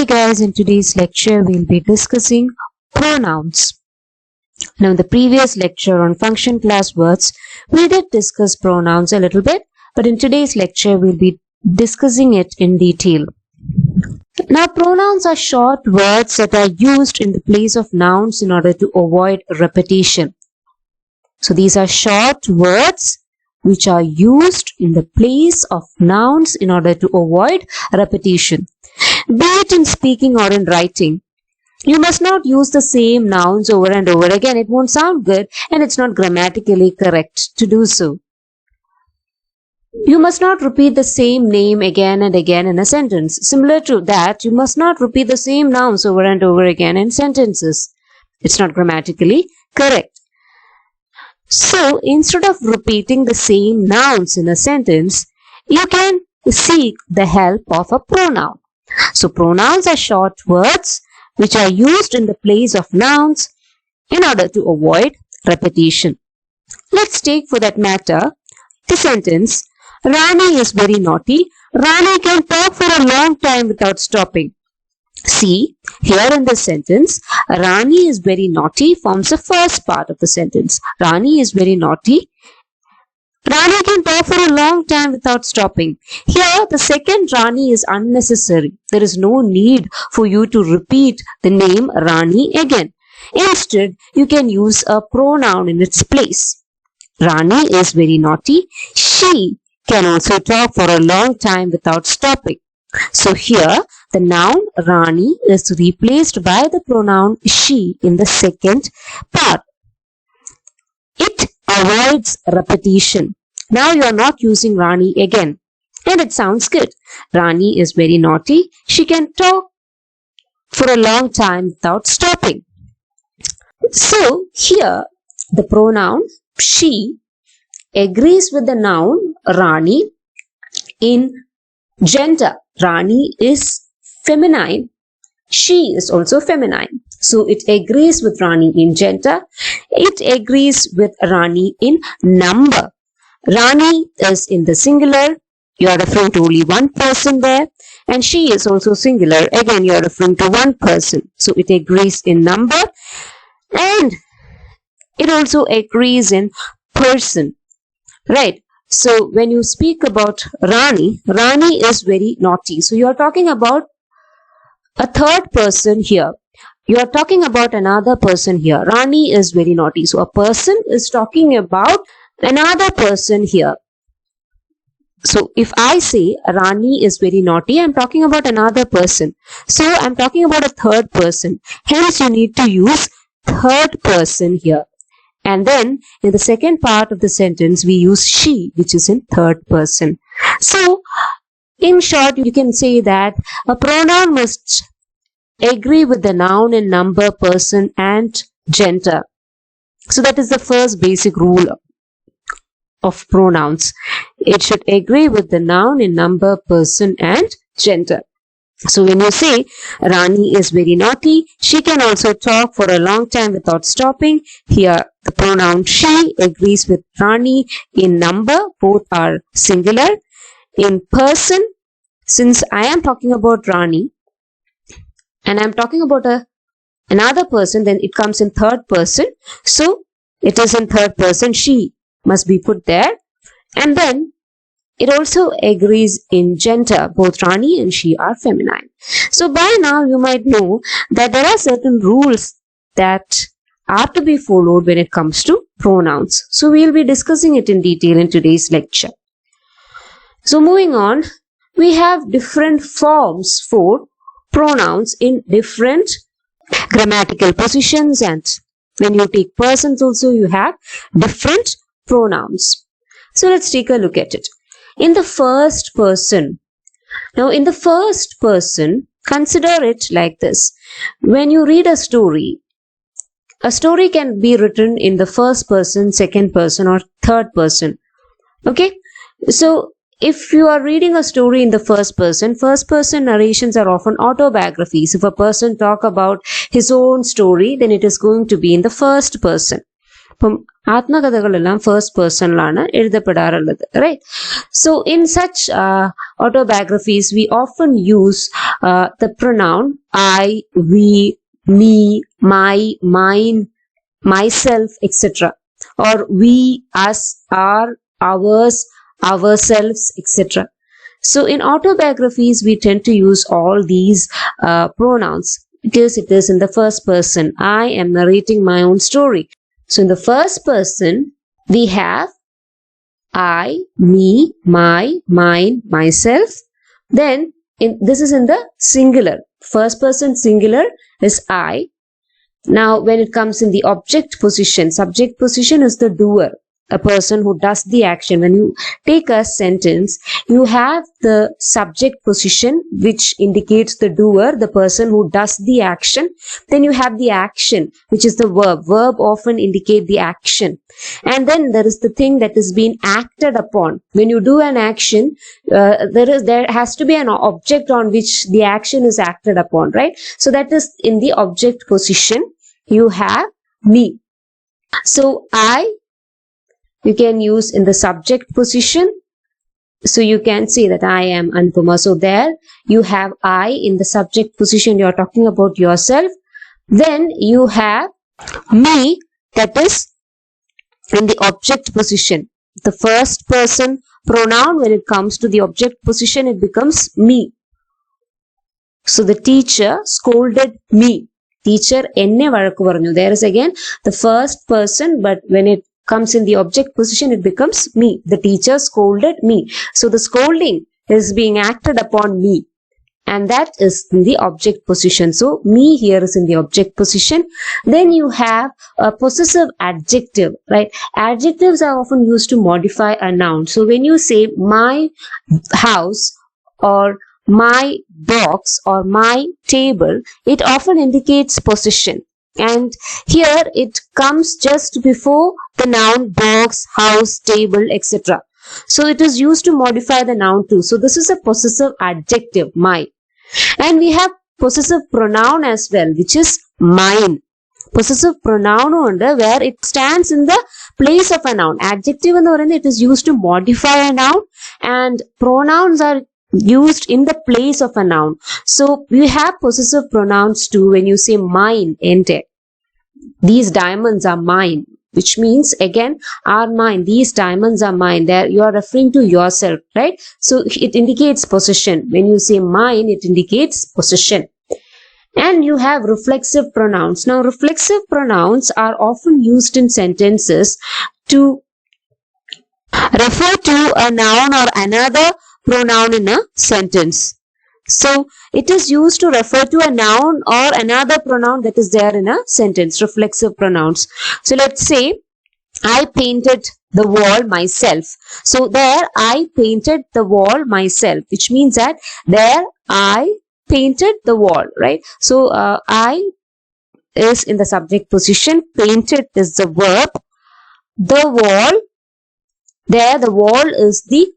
Hey guys, in today's lecture we'll be discussing pronouns. Now in the previous lecture on function class words, we did discuss pronouns a little bit, but in today's lecture we'll be discussing it in detail. Now pronouns are short words that are used in the place of nouns in order to avoid repetition. So these are short words which are used in the place of nouns in order to avoid repetition. Be it in speaking or in writing, you must not use the same nouns over and over again. It won't sound good and it's not grammatically correct to do so. You must not repeat the same name again and again in a sentence. Similar to that, you must not repeat the same nouns over and over again in sentences. It's not grammatically correct. So, instead of repeating the same nouns in a sentence, you can seek the help of a pronoun. So, pronouns are short words which are used in the place of nouns in order to avoid repetition. Let's take for that matter the sentence, Rani is very naughty. Rani can talk for a long time without stopping. See, here in the sentence, Rani is very naughty forms the first part of the sentence. Rani is very naughty. Rani can talk for a long time without stopping. Here, the second Rani is unnecessary. There is no need for you to repeat the name Rani again. Instead, you can use a pronoun in its place. Rani is very naughty. She can also talk for a long time without stopping. So here, the noun Rani is replaced by the pronoun she in the second part. It avoids repetition. Now you are not using Rani again. And it sounds good. Rani is very naughty. She can talk for a long time without stopping. So here the pronoun she agrees with the noun Rani in gender. Rani is feminine. She is also feminine. So it agrees with Rani in gender. It agrees with Rani in number. Rani is in the singular. You are referring to only one person there. And she is also singular. Again, you are referring to one person. So it agrees in number. And it also agrees in person. Right. So when you speak about Rani, Rani is very naughty. So you are talking about a third person here. You are talking about another person here. Rani is very naughty. So a person is talking about another person here. So if I say Rani is very naughty, I am talking about another person. So I am talking about a third person. Hence you need to use third person here. And then in the second part of the sentence, we use she, which is in third person. So in short, you can say that a pronoun must agree with the noun in number, person and gender. So that is the first basic rule of pronouns. It should agree with the noun in number, person and gender. So when you say Rani is very naughty, she can also talk for a long time without stopping. Here the pronoun she agrees with Rani in number. Both are singular. In person, since I am talking about Rani and I am talking about another person, then it comes in third person. So it is in third person. She must be put there. And then it also agrees in gender. Both Rani and she are feminine. So by now you might know that there are certain rules that are to be followed when it comes to pronouns. So we will be discussing it in detail in today's lecture. So moving on, we have different forms for pronouns in different grammatical positions, and when you take persons also you have different pronouns. So let's take a look at it. In the first person. Now in the first person, consider it like this. When you read a story can be written in the first person, second person or third person. Okay. So if you are reading a story in the first person narrations are often autobiographies. If a person talk about his own story, then it is going to be in the first person. അപ്പം ആത്മകഥകളെല്ലാം first പേഴ്സണിലാണ് എഴുതപ്പെടാറുള്ളത്, right? So in such autobiographies we often use the pronoun I, we, me, my, mine, myself, etc. or we, us, our, ours, ourselves, etc. So in autobiographies we tend to use all these pronouns because it is in the first person. I am narrating my own story. So in the first person we have I, me, my, mine, myself. Then this is in the singular. First person singular is I. Now when it comes in the object position, subject position is the doer, a person who does the action. When you take a sentence, you have the subject position which indicates the doer, the person who does the action. Then you have the action, which is the verb. Verb often indicate the action. And then there is the thing that is being acted upon. When you do an action, there has to be an object on which the action is acted upon, right? So that is in the object position. You have me. So I, you can use in the subject position. So you can say that I am Anupama. So there you have I in the subject position. You are talking about yourself. Then you have me, that is in the object position. The first person pronoun, when it comes to the object position, it becomes me. So the teacher scolded me. Teacher enne vazhakku paranju. There is again the first person, but when it comes in the object position, it becomes me. The teacher scolded me. So the scolding is being acted upon me, and that is in the object position. So me here is in the object position. Then you have a possessive adjective, right? Adjectives are often used to modify a noun. So when you say my house or my box or my table, it often indicates possession. And here it comes just before the noun box, house, table, etc. So it is used to modify the noun too. So this is a possessive adjective, my. And we have possessive pronoun as well, which is mine. Possessive pronoun where it stands in the place of a noun. Adjective it is used to modify a noun, and pronouns are used in the place of a noun. So you have possessive pronouns too when you say mine, ente. These diamonds are mine, which means again are mine. These diamonds are mine. There you are referring to yourself, right? So it indicates possession. When you say mine, it indicates possession. And you have reflexive pronouns. Now reflexive pronouns are often used in sentences to refer to a noun or another pronoun in a sentence. So it is used to refer to a noun or another pronoun that is there in a sentence. Reflexive pronouns. So let's say I painted the wall myself. So there I painted the wall myself, which means that there I painted the wall, right? So I is in the subject position. Painted is the verb. The wall, there the wall is the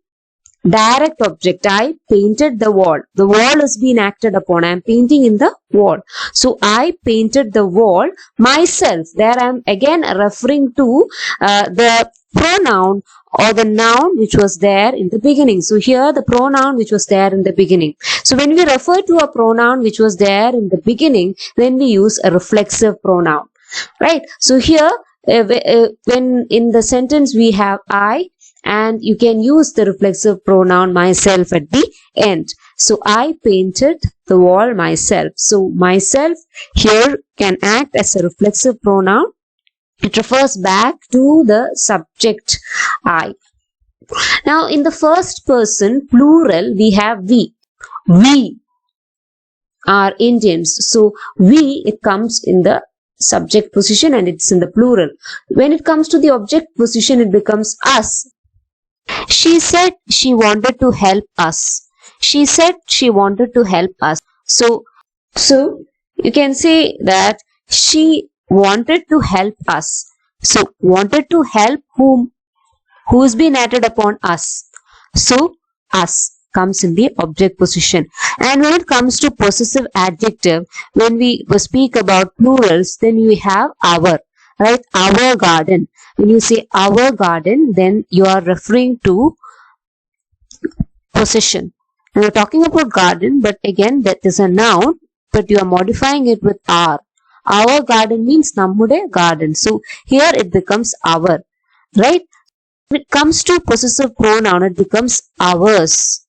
direct object. I painted the wall. The wall is being acted upon. I am painting in the wall. So I painted the wall myself. There I am again referring to the pronoun or the noun which was there in the beginning. So here the pronoun which was there in the beginning. So when we refer to a pronoun which was there in the beginning, then we use a reflexive pronoun, right? So here when in the sentence we have I, and you can use the reflexive pronoun myself at the end. So I painted the wall myself. So myself here can act as a reflexive pronoun. It refers back to the subject I. Now in the first person plural we have we. We are Indians. So we, it comes in the subject position and it's in the plural. When it comes to the object position, it becomes us. She said she wanted to help us. She said she wanted to help us. So you can say that she wanted to help us. So wanted to help whom? Who's been added upon us? So us comes in the object position. And when it comes to possessive adjective, when we speak about plurals, then we have our, right? Our garden. When you say our garden, then you are referring to possession. Now, we're talking about garden, but again, that is a noun, but you are modifying it with our. Our garden means nammude garden. So, here it becomes our, right? When it comes to possessive pronoun, it becomes ours.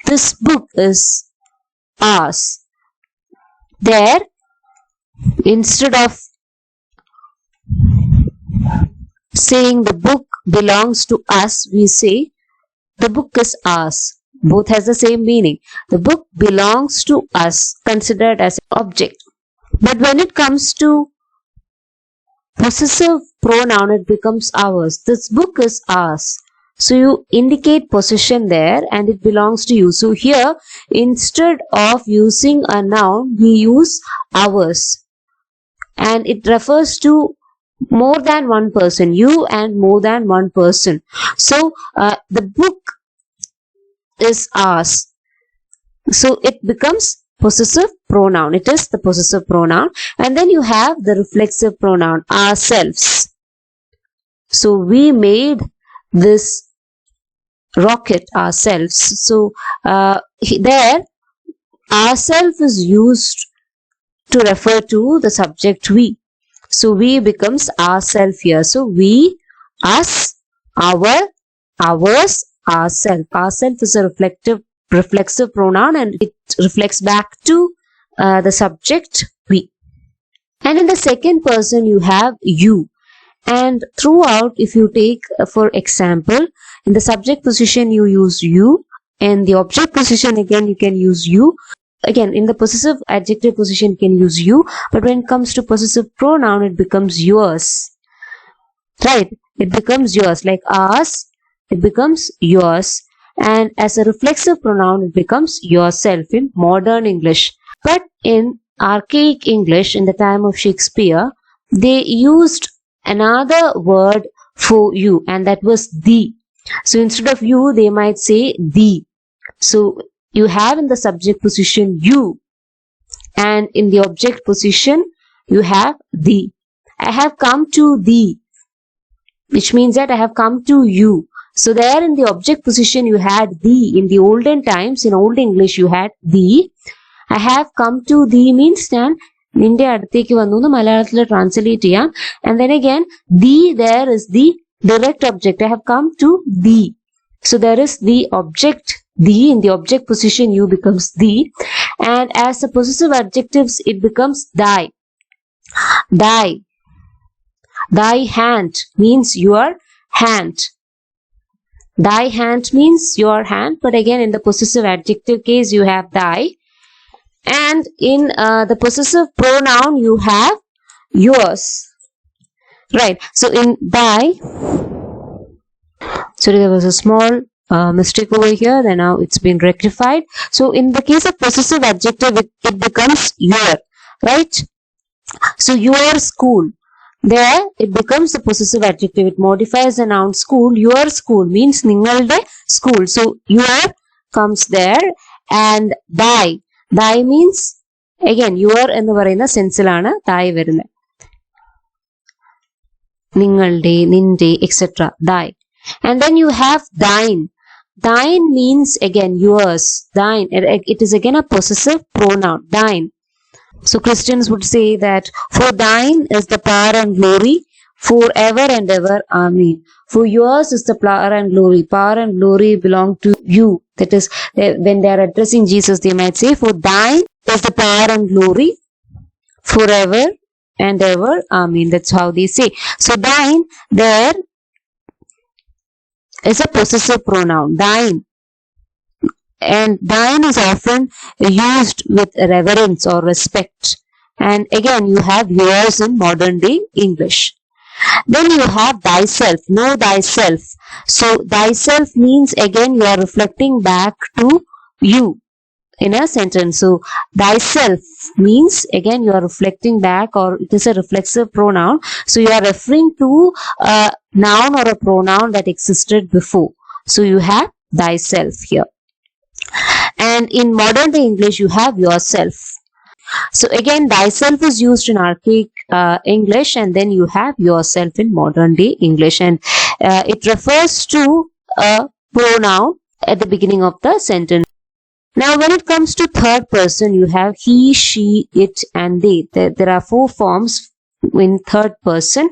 This book is ours. There, instead of saying the book belongs to us, we say the book is ours. Both has the same meaning. The book belongs to us, considered as an object. But when it comes to possessive pronoun, it becomes ours. This book is ours. So you indicate possession there and it belongs to you. So here, instead of using a noun, we use ours. And it refers to more than one person, you and more than one person. So the book is ours. So it becomes possessive pronoun. It is the possessive pronoun. And then you have the reflexive pronoun, ourselves. So we made this rocket ourselves. So there, ourself is used to refer to the subject we. So we becomes ourself here. So we, us, our, ours, ourself. Ourself is a reflexive pronoun and it reflects back to the subject we. And in the second person you have you. And throughout, if you take, for example, in the subject position you use you, and the object position again you can use you. Again, in the possessive adjective position you can use you, but when it comes to possessive pronoun it becomes yours. Right? It becomes yours. Like ours, it becomes yours. And as a reflexive pronoun it becomes yourself in modern English. But in archaic English, in the time of Shakespeare, they used another word for you, and that was thee. So instead of you, they might say thee. So you have in the subject position you, and in the object position you have thee. I have come to thee, which means that I have come to you. So there in the object position you had thee. In the olden times, in old English you had thee. I have come to thee means ഞാൻ നിന്റെ അടുത്തേക്ക് വന്നു എന്ന് മലയാളത്തിൽ translate ചെയ്യാം. And then again, thee there is the direct object. I have come to thee. So there is the object thee. In the object position you becomes thee. And as the possessive adjectives it becomes thy. Thy. Thy hand means your hand. Thy hand means your hand. But again in the possessive adjective case you have thy. And in the possessive pronoun you have yours. Right. So in thy, sorry, there was a small mistake over here. Then now it's been rectified. So in the case of possessive adjective, it becomes your. Right. So your school. There it becomes the possessive adjective. It modifies the noun school. Your school means ningalde school. So your comes there, and thy. Thy means again your എന്ന് പറയുന്ന സെൻസിലാണ് thy വരുന്നത്. നിങ്ങളുടെ, നിന്റെ, etc. Thy. And then you have thine. Thine means again yours. Thine. It is again a possessive pronoun. Thine. So Christians would say that for thine is the power and glory forever and ever. Amen. For yours is the power and glory. Power and glory belong to you. That is, when they are addressing Jesus, they might say, for thine is the power and glory forever and ever. Amen. That's how they say. So thine there is a possessive pronoun. Thine. And thine is often used with reverence or respect. And again, you have yours in modern day English. Then you have thyself. Know thyself. So thyself means again you are reflecting back to you in a sentence. So thyself means again you are reflecting back, or it is a reflexive pronoun. So you are referring to a noun or a pronoun that existed before. So you have thyself here. And in modern day English you have yourself. So again, thyself is used in archaic English, and then you have yourself in modern day English, and it refers to a pronoun at the beginning of the sentence. Now, when it comes to third person, you have he, she, it, and they. There are 4 forms in third person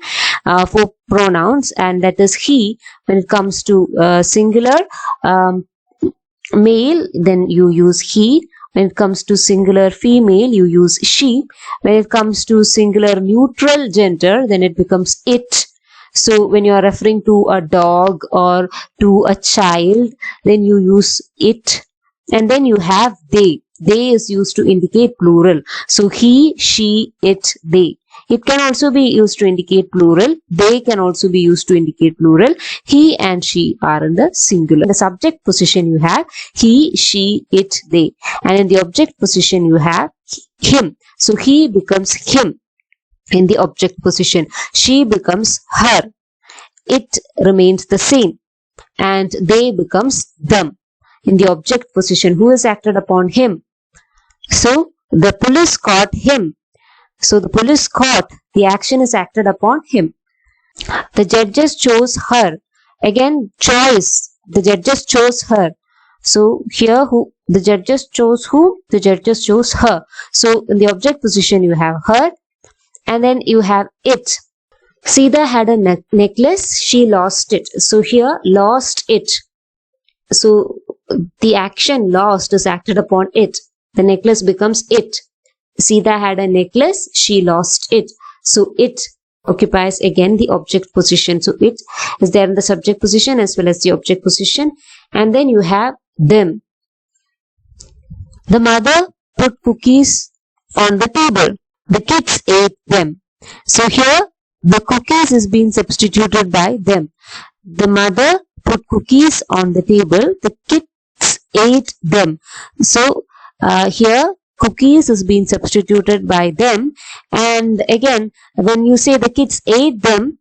for pronouns, and that is he. When it comes to singular male, then you use he. When it comes to singular female, you use she. When it comes to singular neutral gender, then it becomes it. So when you are referring to a dog or to a child, then you use it. And then you have they. They is used to indicate plural. So he, she, it, they. It can also be used to indicate plural. They can also be used to indicate plural. He and she are in the singular. In the subject position you have he, she, it, they. And in the object position you have him. So he becomes him in the object position. She becomes her. It remains the same. And they becomes them. In the object position, who is acted upon? Him. So the police caught him. So the police caught, the action is acted upon him. The judges chose her. Again, choice. The judges chose her. So here the judges chose who? The judges chose her. So in the object position you have her, and then you have it. Sita had a necklace, she lost it. So here lost it. So the action lost is acted upon it. The necklace becomes it. Sita had a necklace, she lost it. So it occupies again the object position. So it is there in the subject position as well as the object position. And then you have them. The mother put cookies on the table. The kids ate them. So here the cookies is being substituted by them. The mother put cookies on the table. The kids ate them. So here cookies is being substituted by them, and again when you say the kids ate them,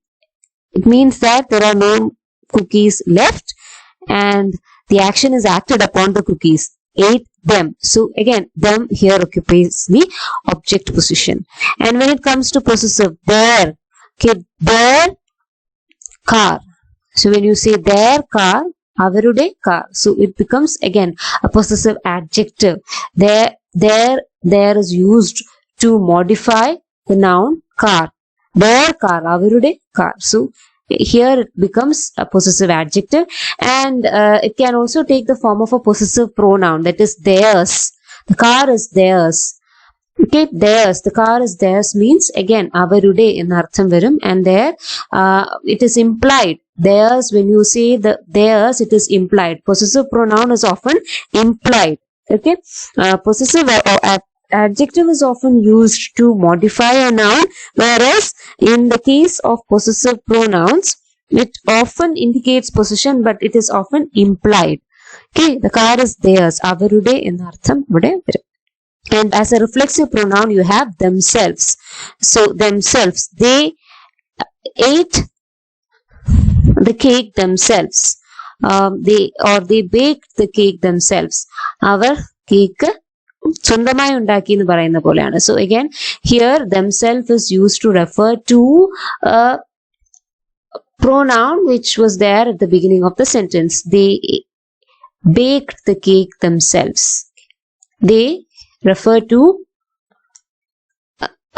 it means that there are no cookies left and the action is acted upon the cookies. Ate them. So again them here occupies the object position. And when it comes to possessive, their, okay, their car. So when you say their car, avarude car, so it becomes again a possessive adjective. There is used to modify the noun car. Their car, avarude car. So here it becomes a possessive adjective, and it can also take the form of a possessive pronoun, that is theirs. The car is theirs. Okay, theirs. The car is theirs means again avarude in artham varum, and there it is implied. Theirs, when you say the theirs, it is implied. Possessive pronoun is often implied. Okay, possessive or adjective is often used to modify a noun, whereas in the case of possessive pronouns, it often indicates possession, but it is often implied. Okay, the car is theirs. Avarude in artham varum. And as a reflexive pronoun, you have themselves. So themselves, they ate the cake themselves. They baked the cake themselves. Our cake സ്വന്തമായി ഉണ്ടാക്കി എന്ന് പറയുന്ന പോലെയാണ്. So again here themselves is used to refer to a pronoun which was there at the beginning of the sentence. They baked the cake themselves. They refer to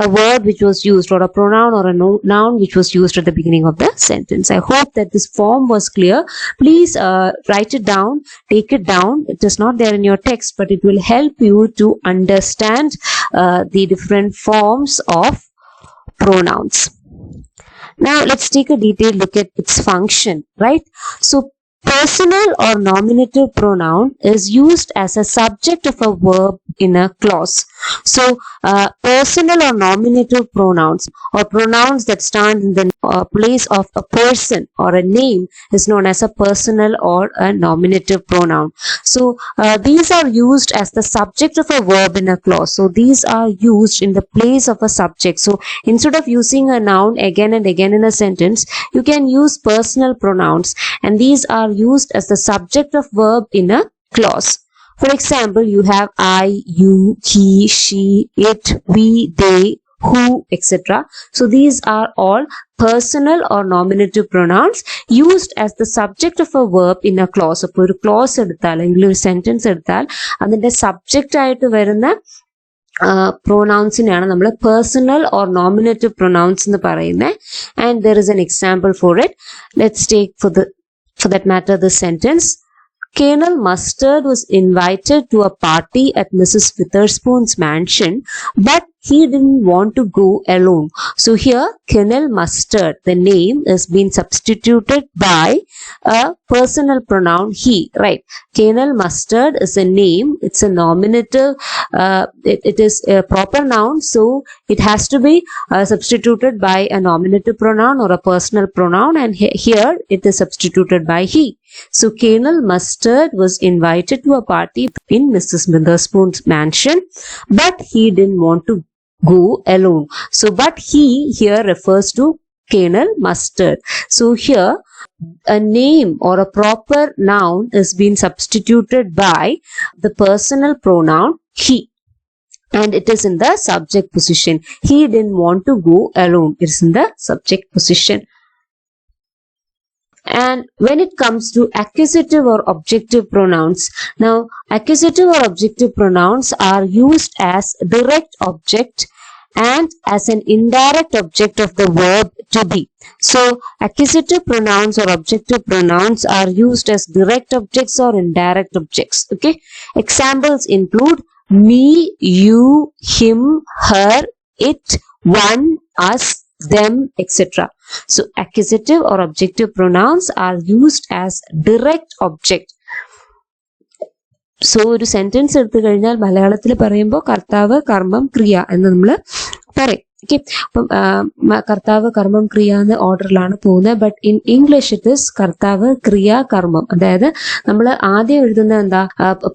a word which was used, or a pronoun or a noun which was used at the beginning of the sentence. I hope that this form was clear. Please write it down, take it down. It is not there in your text, but it will help you to understand the different forms of pronouns. Now let's take a detailed look at its function, right? So personal or nominative pronoun is used as a subject of a verb in a clause. So personal or nominative pronouns, or pronouns that stand in the place of a person or a name, is known as a personal or a nominative pronoun. So these are used as the subject of a verb in a clause. So these are used in the place of a subject. So instead of using a noun again and again in a sentence, you can use personal pronouns, and these are used as the subject of verb in a clause. For example, you have I, you, he, she, it, we, they, who, etc. So these are all personal or nominative pronouns used as the subject of a verb in a clause. അപ്പോൾ ഒരു close എടുത്താൽ അല്ലെങ്കിൽ ഒരു sentence എടുത്താൽ അതിന്റെ subject ആയിട്ട് വരുന്ന പ്രൊനൗൺസിനെയാണ് നമ്മൾ പേഴ്സണൽ ഓർ നോമിനേറ്റീവ് പ്രൊനൗൺസ് എന്ന് പറയുന്നത്. And there is an example for it. Let's take for that matter the sentence. Colonel Mustard was invited to a party at Mrs. Witherspoon's mansion, but he didn't want to go alone. So here Colonel Mustard, the name is being substituted by a personal pronoun he, right? Colonel Mustard is a name, it's a nominative, it is a proper noun, so it has to be substituted by a nominative pronoun or a personal pronoun, and here it is substituted by he. So Colonel Mustard was invited to a party in Mrs. Witherspoon's mansion, but he didn't want to go alone. So but he here refers to Colonel Mustard. So here a name or a proper noun is being substituted by the personal pronoun he, and it is in the subject position. He didn't want to go alone. It is in the subject position. And when it comes to accusative or objective pronouns, now accusative or objective pronouns are used as direct object and as an indirect object of the verb to be. So accusative pronouns or objective pronouns are used as direct objects or indirect objects. Okay, examples include me, you, him, her, it, one, us, them, etc. So accusative or objective pronouns are used as direct object. So ഒരു sentence എടുത്തു കഴിഞ്ഞാൽ മലയാളത്തിൽ പറയുമ്പോൾ കർത്താവ് കർമ്മം ക്രിയ എന്ന് നമ്മൾ പറയും. ഓക്കെ, അപ്പം കർത്താവ് കർമ്മം ക്രിയ എന്ന ഓർഡറിലാണ് പോകുന്നത്. But in English it is കർത്താവ് ക്രിയ കർമ്മം. അതായത് നമ്മൾ ആദ്യം എഴുതുന്നത് എന്താ,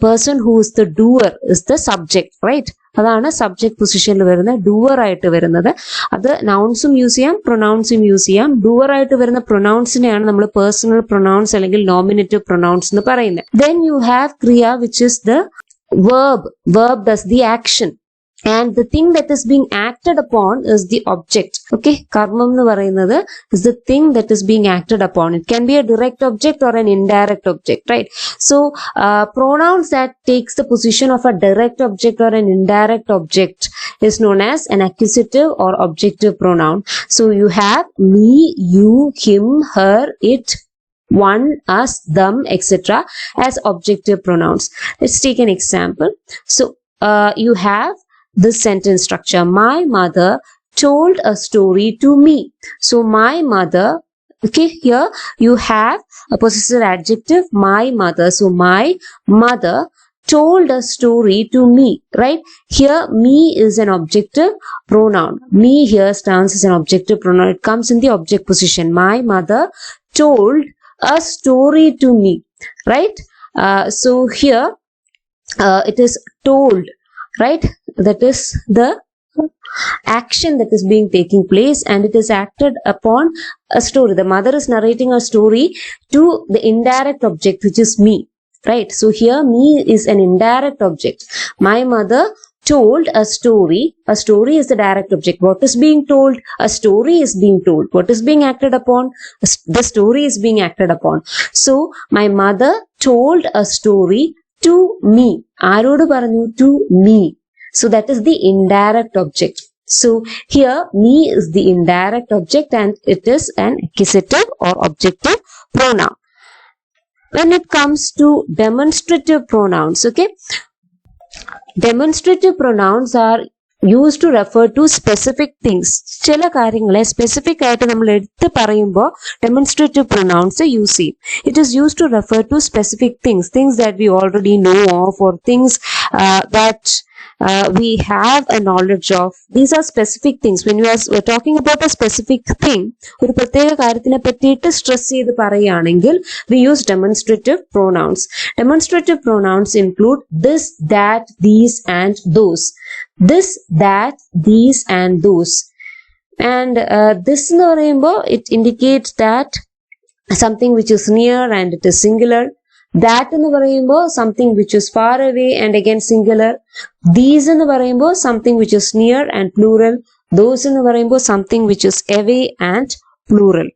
person who is the doer is the subject, right? അതാണ് സബ്ജക്ട് പൊസിഷനിൽ വരുന്ന ഡൂവർ ആയിട്ട് വരുന്നത്. അത് നൗൺസും യൂസ് ചെയ്യാം, പ്രൊനൗൺസും യൂസ് ചെയ്യാം. ഡൂവർ ആയിട്ട് വരുന്ന പ്രൊനൗൺസിനെയാണ് നമ്മൾ പേഴ്സണൽ പ്രൊനൗൺസ് അല്ലെങ്കിൽ നോമിനേറ്റീവ് പ്രൊനൗൺസ് എന്ന് പറയുന്നത്. ദെൻ യു ഹാവ് ക്രിയ which is the verb does the action, and the thing that is being acted upon is the object. Okay, karmam nu parayunnathu is the thing that is being acted upon. It can be a direct object or an indirect object, right? So pronouns that takes the position of a direct object or an indirect object is known as an accusative or objective pronoun. So you have me, you, him, her, it, one, us, them, etc. as objective pronouns. Let's take an example. So you have this sentence structure. My mother told a story to me. So my mother, okay, here you have a possessor adjective, my mother. So my mother told a story to me, right? Here me is an objective pronoun. Me here stands as an objective pronoun. It comes in the object position. My mother told a story to me, right? So here it is told, right? That is the action that is being taking place, and it is acted upon a story. The mother is narrating a story to the indirect object, which is me, right? So here me is an indirect object. My mother told a story. A story is the direct object. What is being told? A story is being told. What is being acted upon? The story is being acted upon. So my mother told a story to me. Aarodu paranju? To me. So that is the indirect object. So here me is the indirect object, and it is an accusative or objective pronoun. When it comes to demonstrative pronouns, okay, demonstrative pronouns are used to refer to specific things. ചില കാര്യങ്ങളെ specific ആയിട്ട് നമ്മൾ എടുത്ത് പറയുമ്പോൾ demonstrative pronouns use ചെയ്യും. It is use to refer to specific things that we already know of, or things that we have a knowledge of. These are specific things. When we are talking about a specific thing, ഒരു പ്രത്യേക കാര്യത്തിനെ പറ്റിയിട്ട് stress ചെയ്ത് പറയുകയാണെങ്കിൽ we use demonstrative pronouns. Demonstrative pronouns include this, that, these, and those. This, that, these, and those. And this എന്ന് പറയുമ്പോൾ it indicates that something which is near and it is singular. That എന്ന് പറയുമ്പോൾ something which is far away and again singular. These എന്ന് പറയുമ്പോൾ something which is near and plural. Those എന്ന് പറയുമ്പോൾ something which is away and plural.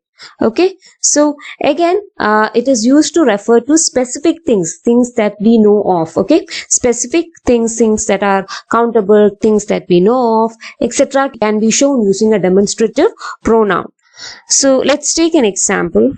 Okay, so again it is used to refer to specific things that we know of. Okay, specific things that are countable, things that we know of, etc. can be shown using a demonstrative pronoun. So let's take an example.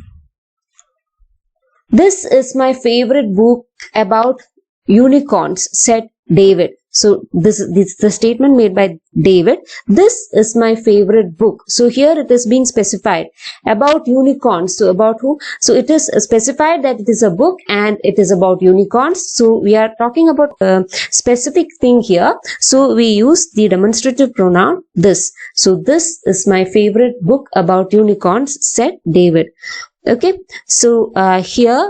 This is my favorite book about unicorns, said David. So this is the statement made by David. This is my favorite book. So here it is being specified about unicorns. So about who? So it is specified that it is a book and it is about unicorns. So we are talking about a specific thing here. So we use the demonstrative pronoun this. So this is my favorite book about unicorns, said David. Okay, so here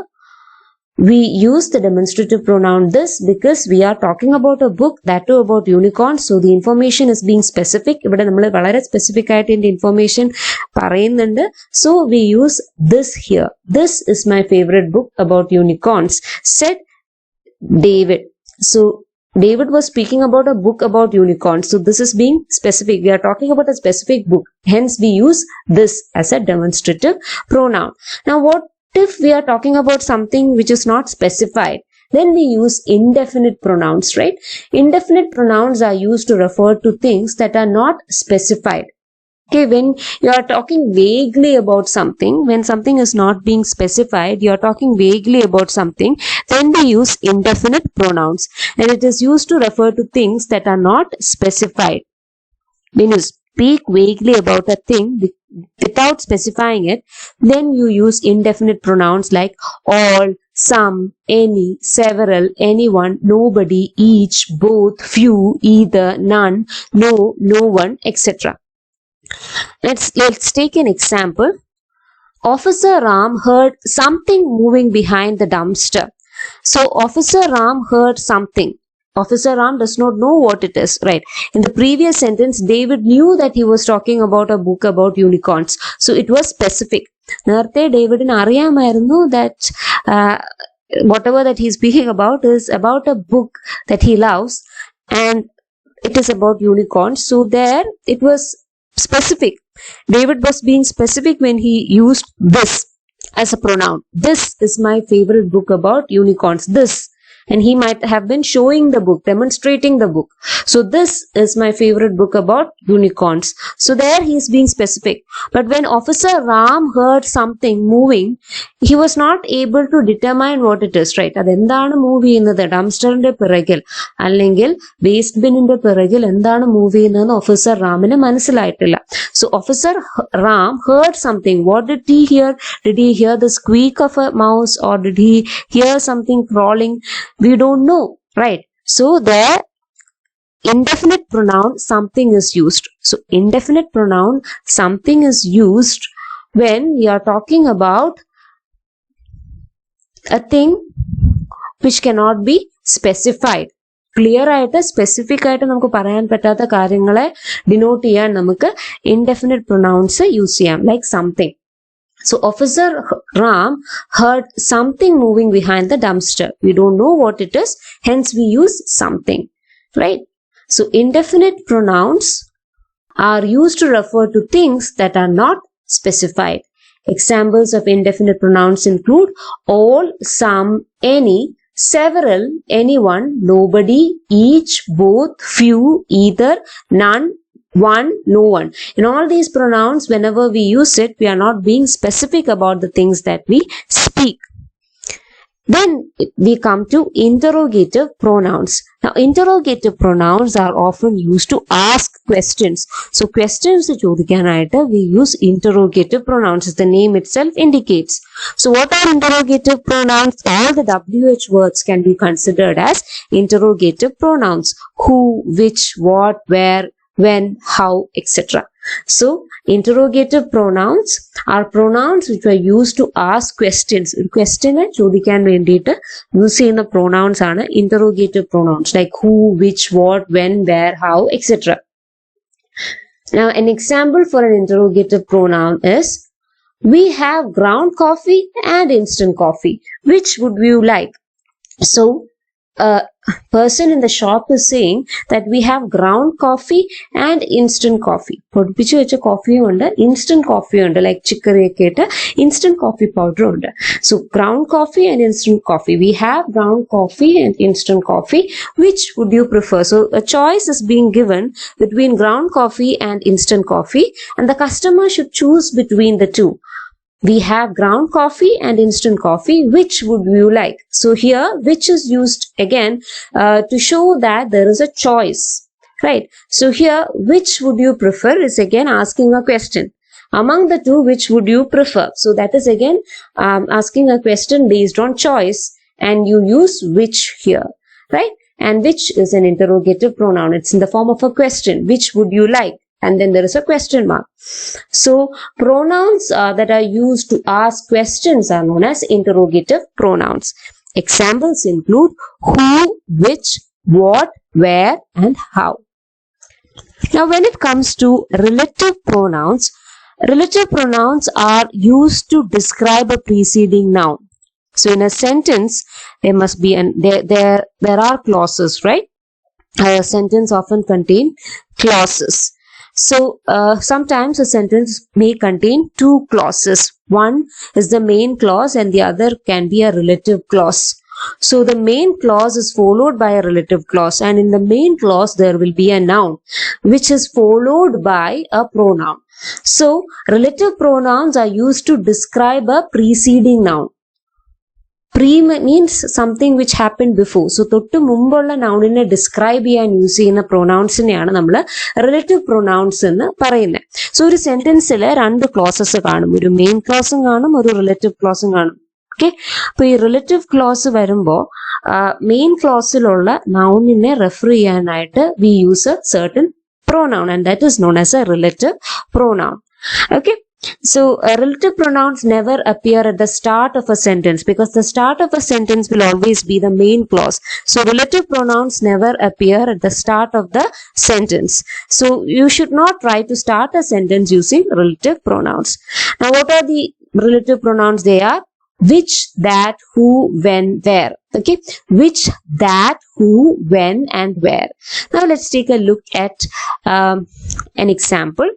we use the demonstrative pronoun this because we are talking about a book, that too about unicorns. So the information is being specific. ഇവിടെ നമ്മൾ വളരെ specific ആയിട്ട് ഇതിന്റെ information പറയുന്നുണ്ട്. So we use this here. This is my favorite book about unicorns, said David. So David was speaking about a book about unicorns. So this is being specific. We are talking about a specific book. Hence we use this as a demonstrative pronoun. Now what if we are talking about something which is not specified? Then we use indefinite pronouns, right? Indefinite pronouns are used to refer to things that are not specified. Okay, when you are talking vaguely about something, when something is not being specified, you are talking vaguely about something, then we use indefinite pronouns. And it is used to refer to things that are not specified. When you speak vaguely about a thing without specifying it, then you use indefinite pronouns like all, some, any, several, anyone, nobody, each, both, few, either, none, no, no one, etc. Let's take an example. Officer Ram heard something moving behind the dumpster. So Officer Ram heard something. Officer Ram does not know what it is, right? In the previous sentence, David knew that he was talking about a book about unicorns. So it was specific. നേരത്തെ ഡേവിഡിന് അറിയാമായിരുന്നു that whatever that he is speaking about is about a book that he loves and it is about unicorns. So there it was specific. David was being specific when he used this as a pronoun. This is my favorite book about unicorns. This. And he might have been showing the book, demonstrating the book. So this is my favorite book about unicorns. So there he is being specific. But when Officer Ram heard something moving, he was not able to determine what it is, right? അതെന്താണ് move ചെയ്യുന്നത്? ഡംസ്റ്ററിന്റെ പിറകിൽ അല്ലെങ്കിൽ waste ബിന്നിന്റെ പിറകിൽ എന്താണ് move ചെയ്യുന്നതെന്ന് officer റാമിന് മനസ്സിലായിട്ടില്ല. So Officer Ram heard something. What did he hear? Did he hear the squeak of a mouse or did he hear something crawling? We don't know, right? So there indefinite pronoun something is used. So indefinite pronoun something is used when we are talking about a thing which cannot be specified. Clear ആയിട്ട് specific ആയിട്ട് നമുക്ക് പറയാൻ പറ്റാത്ത കാര്യങ്ങളെ denote ചെയ്യാൻ നമുക്ക് indefinite pronouns use ചെയ്യാം, like something. So Officer Ram heard something moving behind the dumpster. We don't know what it is, hence we use something, right? So indefinite pronouns are used to refer to things that are not specified. Examples of indefinite pronouns include all, some, any, several, anyone, nobody, each, both, few, either, none, one, no one. In all these pronouns, whenever we use it, we are not being specific about the things that we speak. Then we come to interrogative pronouns. Now, interrogative pronouns are often used to ask questions. So, questions ചോദിക്കാനായിട്ട് we use interrogative pronouns, as the name itself indicates. So, what are interrogative pronouns? All the WH words can be considered as interrogative pronouns. Who, which, what, where, when, how, etc. So interrogative pronouns are pronouns which are used to ask questions. Question ചോദിക്കാൻ വേണ്ടിയിട്ട് use ചെയ്യുന്ന pronouns ആണ് interrogative pronouns, like who, which, what, when, where, how, etc. Now an example for an interrogative pronoun is we have ground coffee and instant coffee. Which would you like? So person in the shop is saying that we have ground coffee and instant coffee. പൊടിപ്പിച്ചു വെച്ച കോഫിയും ഉണ്ട്, instant കോഫിയും ഉണ്ട്, like chicory ഒക്കെ ഇട്ട് instant coffee പൗഡറും ഉണ്ട്. So ground coffee and instant coffee. We have ground coffee and instant coffee. Which would you prefer? So a choice is being given between ground coffee and instant coffee, and the customer should choose between the two. We have ground coffee and instant coffee. Which would you like? So here, which is used again to show that there is a choice, right? So here, which would you prefer is again asking a question. Among the two, which would you prefer? So that is again asking a question based on choice, and you use which here, right? And which is an interrogative pronoun. It's in the form of a question. Which would you like? And then there is a question mark. So pronouns that are used to ask questions are known as interrogative pronouns. Examples include who, which, what, where, and how. Now when it comes to relative pronouns are used to describe a preceding noun. So in a sentence, there must be there are clauses, right? A sentence often contain clauses. So sometimes a sentence may contain two clauses. One is the main clause and the other can be a relative clause. So the main clause is followed by a relative clause, and in the main clause there will be a noun which is followed by a pronoun. So relative pronouns are used to describe a preceding noun. Pre means something which happened before. So തൊട്ട് മുമ്പുള്ള നൗണിനെ describe ചെയ്യാൻ use ചെയ്യുന്ന പ്രൊനൗൺസിനെയാണ് നമ്മൾ relative pronounce എന്ന് പറയുന്നത്. So ഒരു സെന്റൻസിൽ രണ്ട് closes കാണും, ഒരു മെയിൻ ക്ലോസും കാണും, ഒരു റിലേറ്റീവ് ക്ലോസും കാണും. ഓക്കെ, അപ്പൊ ഈ റിലേറ്റീവ് ക്ലോസ് വരുമ്പോ മെയിൻ ക്ലോസിലുള്ള നൗണിനെ റെഫർ ചെയ്യാനായിട്ട് we use A certain pronoun, and that is known as a relative pronoun. Okay. So relative pronouns never appear at the start of a sentence, because the start of a sentence will always be the main clause. So relative pronouns never appear at the start of the sentence. So you should not try to start a sentence using relative pronouns. Now what are the relative pronouns? They are which, that, who, when, where. Okay, which, that, who, when, and where. Now let's take a look at an example.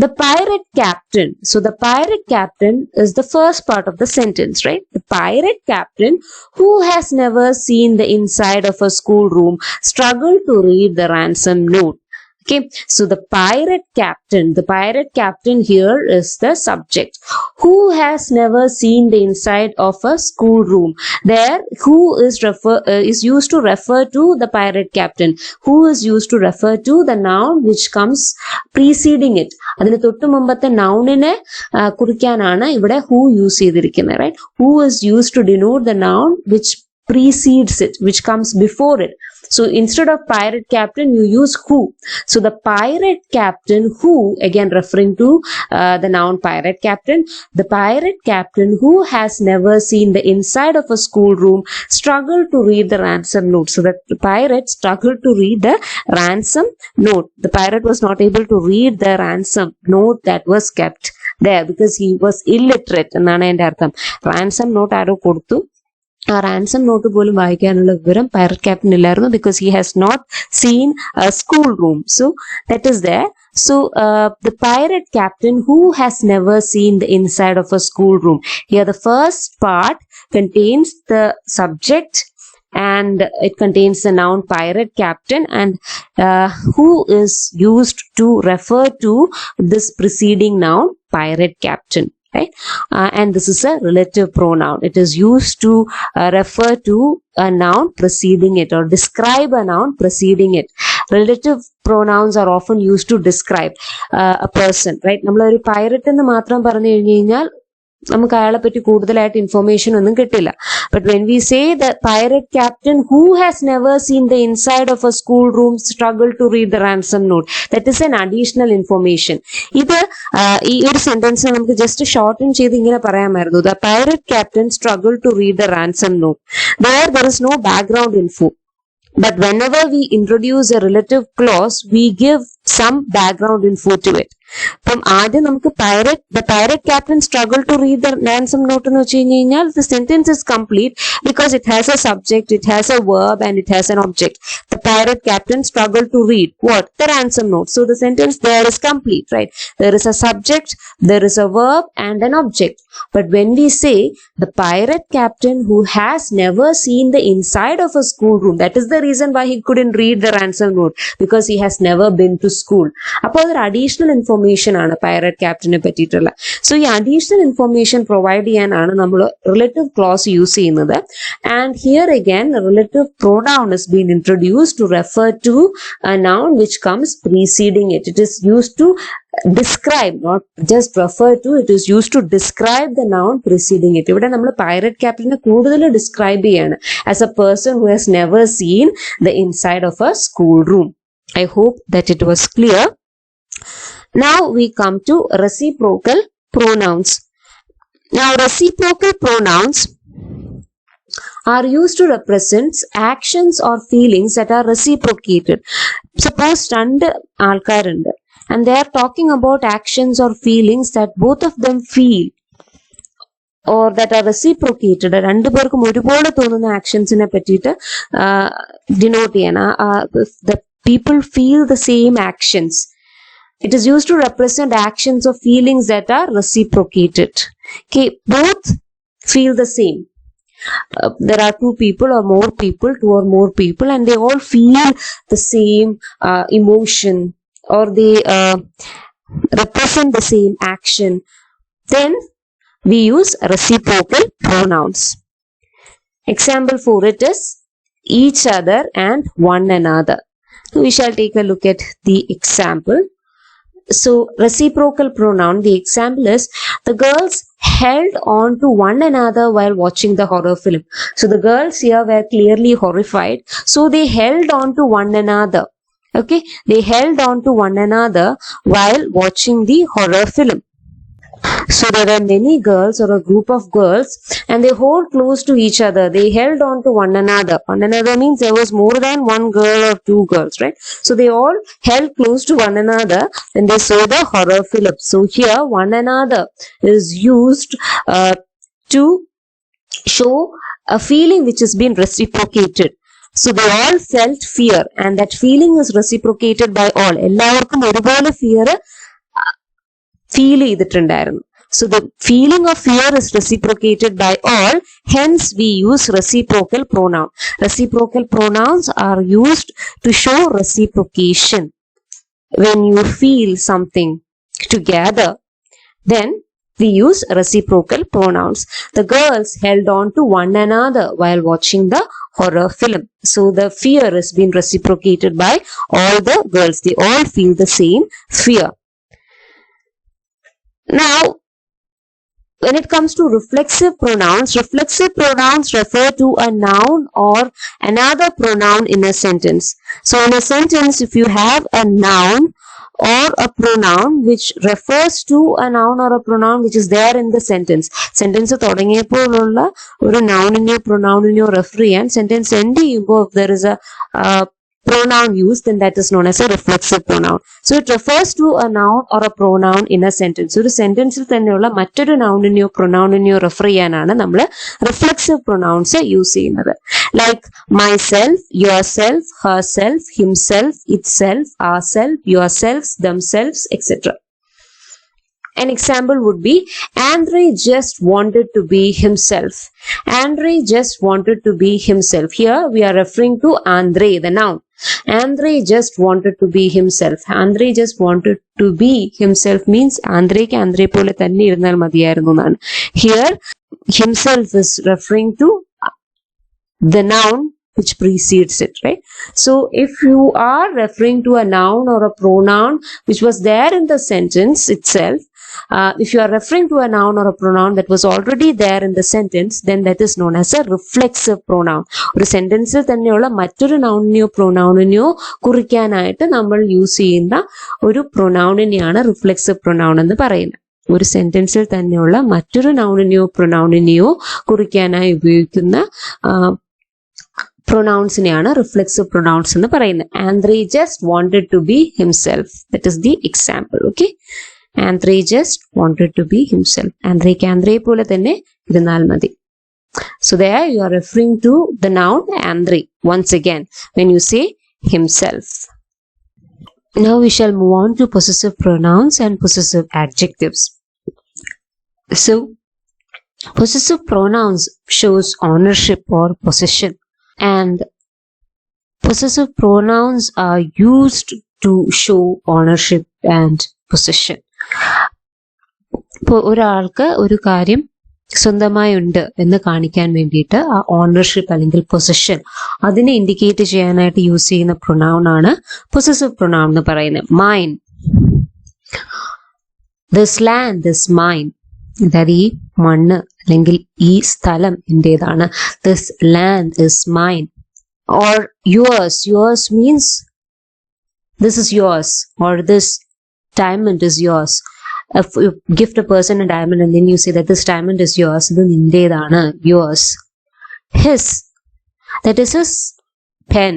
The pirate captain. So the pirate captain is the first part of the sentence, right? The pirate captain, who has never seen the inside of a schoolroom, struggled to read the ransom note. Okay, so the pirate captain here is the subject. Who has never seen the inside of a schoolroom? There, who is used to refer to the pirate captain. Who is used to refer to the noun which comes preceding it. അതിന് തൊട്ട് മുമ്പത്തെ നൗണിനെ കുറിക്കാനാണ് ഇവിടെ who use ചെയ്തിരിക്കുന്നത്, right? Who is used to denote the noun which precedes it, which comes before it. So instead of pirate captain, you use who. So the pirate captain, who, again referring to the noun pirate captain, the pirate captain who has never seen the inside of a schoolroom struggled to read the ransom note. So the pirate struggled to read the ransom note. The pirate was not able to read the ransom note that was kept there because he was illiterate. എന്നാണ് എൻ്റെ അർത്ഥം. ransom note ആരോ കൊടുത്തു, ആ ransom not പോലും വായിക്കാനുള്ള വിവരം Piret captain ഇല്ലായിരുന്നു, because he has not seen a school room. So that is there. So the pirate captain who has never seen the inside of a school room. Here the first part contains the subject and it contains the noun pirate captain, and who is used to refer to this preceding noun pirate captain. Right, and this is a relative pronoun. It is used to refer to a noun preceding it or describe a noun preceding it. Relative pronouns are often used to describe a person, right? നമ്മൾ ഒരു Piret എന്ന് മാത്രം പറഞ്ഞു കഴിഞ്ഞാൽ നമുക്ക് അയാളെ പറ്റി കൂടുതലായിട്ട് ഇൻഫർമേഷൻ ഒന്നും കിട്ടില്ല. But when we say the pirate captain who has never seen the inside of a school room struggle to read the ransom note, that is an additional information. ഇത് ഈ ഒരു സെന്റൻസ് നമുക്ക് ജസ്റ്റ് ഷോർട്ടൻ ചെയ്ത് ഇങ്ങനെ പറയാമായിരുന്നു. The pirate captain struggled to read the ransom note. There is no background info. But whenever we introduce a relative clause, we give some background info to it. From ആദ്യം നമുക്ക് the pirate captain struggled to read the ransom note എന്ന് വെച്ച് കഴിഞ്ഞാൽ the sentence is complete because it has a subject, it has a verb and it has an object. The pirate captain struggled to read what? The ransom note. So the sentence there is complete, right? There is a subject, there is a verb and an object. But when we say the pirate captain who has never seen the inside of a schoolroom, that is the reason why he couldn't read the ransom note, because he has never been to school. അപ്പോൾ അതൊരു additional information ആണ് pirate captain പറ്റിയിട്ടുള്ള. So ഈ additional information provide ചെയ്യാനാണ് നമ്മൾ relative clause use ചെയ്യുന്നത്. And here again a relative pronoun is being introduced to refer to a noun which comes preceding it. It is used to describe, not just refer to, it is used to describe the noun preceding it. ഇവിടെ നമ്മൾ pirate captain കൂടുതൽ describe ചെയ്യാണ് as a person who has never seen the inside of a schoolroom. I hope that it was clear. Now we come to reciprocal pronouns. Now reciprocal pronouns are used to represent actions or feelings that are reciprocated. Suppose രണ്ട് ആൾക്കാരുണ്ട് and they are talking about actions or feelings that both of them feel or that are reciprocated. രണ്ടുപേർക്കും ഒരുപോലെ തോന്നുന്ന ആക്ഷൻസിനെ പറ്റിയിട്ട് denote ചെയ്യാൻ the people feel the same actions. It is used to represent actions or feelings that are reciprocated. Okay, both feel the same. There are two people or more people, two or more people, and they all feel the same emotion, or they represent the same action. Then we use reciprocal pronouns. Example for it is each other and one another. We shall take a look at the example. So reciprocal pronoun, the example is the girls held on to one another while watching the horror film. So the girls here were clearly horrified, so they held on to one another. Okay, they held on to one another while watching the horror film. So there are many girls or a group of girls and they hold close to each other. They held on to one another. One another means there was more than one girl or two girls, right? So they all held close to one another when they saw the horror film. So here one another is used to show a feeling which has been reciprocated. So they all felt fear and that feeling is reciprocated by all. എല്ലാവർക്കും ഒരുപോലെ fear feel ചെയ്തിട്ടുണ്ടായിരുന്നു. So the feeling of fear is reciprocated by all, hence we use reciprocal pronoun. Reciprocal pronouns are used to show reciprocation. When you feel something together, then we use reciprocal pronouns. The girls held on to one another while watching the horror film. So the fear is being reciprocated by all the girls. They all feel the same fear. Now, when it comes to reflexive pronouns refer to a noun or another pronoun in a sentence. So in a sentence, if you have a noun or a pronoun which refers to a noun or a pronoun which is there in the sentence. Sentence തുടങ്ങിയപ്പോഴുള്ള ഒരു noun-നെയോ pronoun-നെയോ refer ചെയ്യാൻ sentence end ചെയ്യുമ്പോൾ if there is a pronoun used, then that is known as a reflexive pronoun. So it refers to a noun or a pronoun in a sentence. ഒരു സെന്റൻസിൽ തന്നെയുള്ള മറ്റൊരു noun-നെയോ pronoun-നെയോ refer ചെയ്യാനാണ് നമ്മൾ reflexive pronouns use ചെയ്യുന്നത്. Like myself, yourself, herself, himself, itself, ourself, yourselves, themselves, etc. An example would be Andre just wanted to be himself. Andre just wanted to be himself. Here we are referring to Andre, the noun. Andre just wanted to be himself. Andre just wanted to be himself means Andre pole thanne irunal madiyayirunnu ennaanu. Here himself is referring to the noun which precedes it, right? So if you are referring to a noun or a pronoun which was there in the sentence itself, if you are referring to a noun or a pronoun that was already there in the sentence, then that is known as a reflexive pronoun. ഒരു സെന്റൻസിൽ തന്നെയുള്ള മറ്റൊരു noun-നെയോ pronoun-നെയോ കുറിക്കാനായിട്ട് നമ്മൾ use ചെയ്യുന്ന ഒരു pronoun-നെയാണ് reflexive pronoun എന്ന് പറയുന്നത്. ഒരു സെന്റൻസിൽ തന്നെയുള്ള മറ്റൊരു noun-നെയോ pronoun-നെയോ കുറിക്കാനായി ഉപയോഗിക്കുന്ന പ്രൊനൗൺസിനെയാണ് റിഫ്ലെക്സീവ് പ്രൊനൗൺസ് എന്ന് പറയുന്നത്. Andre just wanted to be himself. That is the example. Okay, Andre just wanted to be himself. ആൻഡ്രേക്ക് ആൻഡ്രയെ പോലെ തന്നെ ഇരുന്നാൽ മതി. So there you are referring to the noun Andre once again when you say himself. Now we shall move on to possessive pronouns and possessive adjectives. So possessive pronouns shows ownership or possession, and possessive pronouns are used to show ownership and possession. ഇപ്പോൾ ഒരാൾക്ക് ഒരു കാര്യം സ്വന്തമായി ഉണ്ട് എന്ന് കാണിക്കാൻ വേണ്ടിയിട്ട് ആ ഓണർഷിപ്പ് അല്ലെങ്കിൽ പൊസഷൻ അതിനെ ഇൻഡിക്കേറ്റ് ചെയ്യാനായിട്ട് യൂസ് ചെയ്യുന്ന പ്രൊനൗൺ ആണ് പൊസസീവ് പ്രൊനൗൺ എന്ന് പറയുന്നത്. Mine, this land is mine. അതായത് ഈ മണ്ണ് അല്ലെങ്കിൽ ഈ സ്ഥലം എന്റേതാണ്. This land is mine. Or yours, yours means this is yours, or this diamond is yours. If you gift a person a diamond and then you say that this diamond is yours, ഇത് നിന്റേതാണ്, yours. His, that is his pen.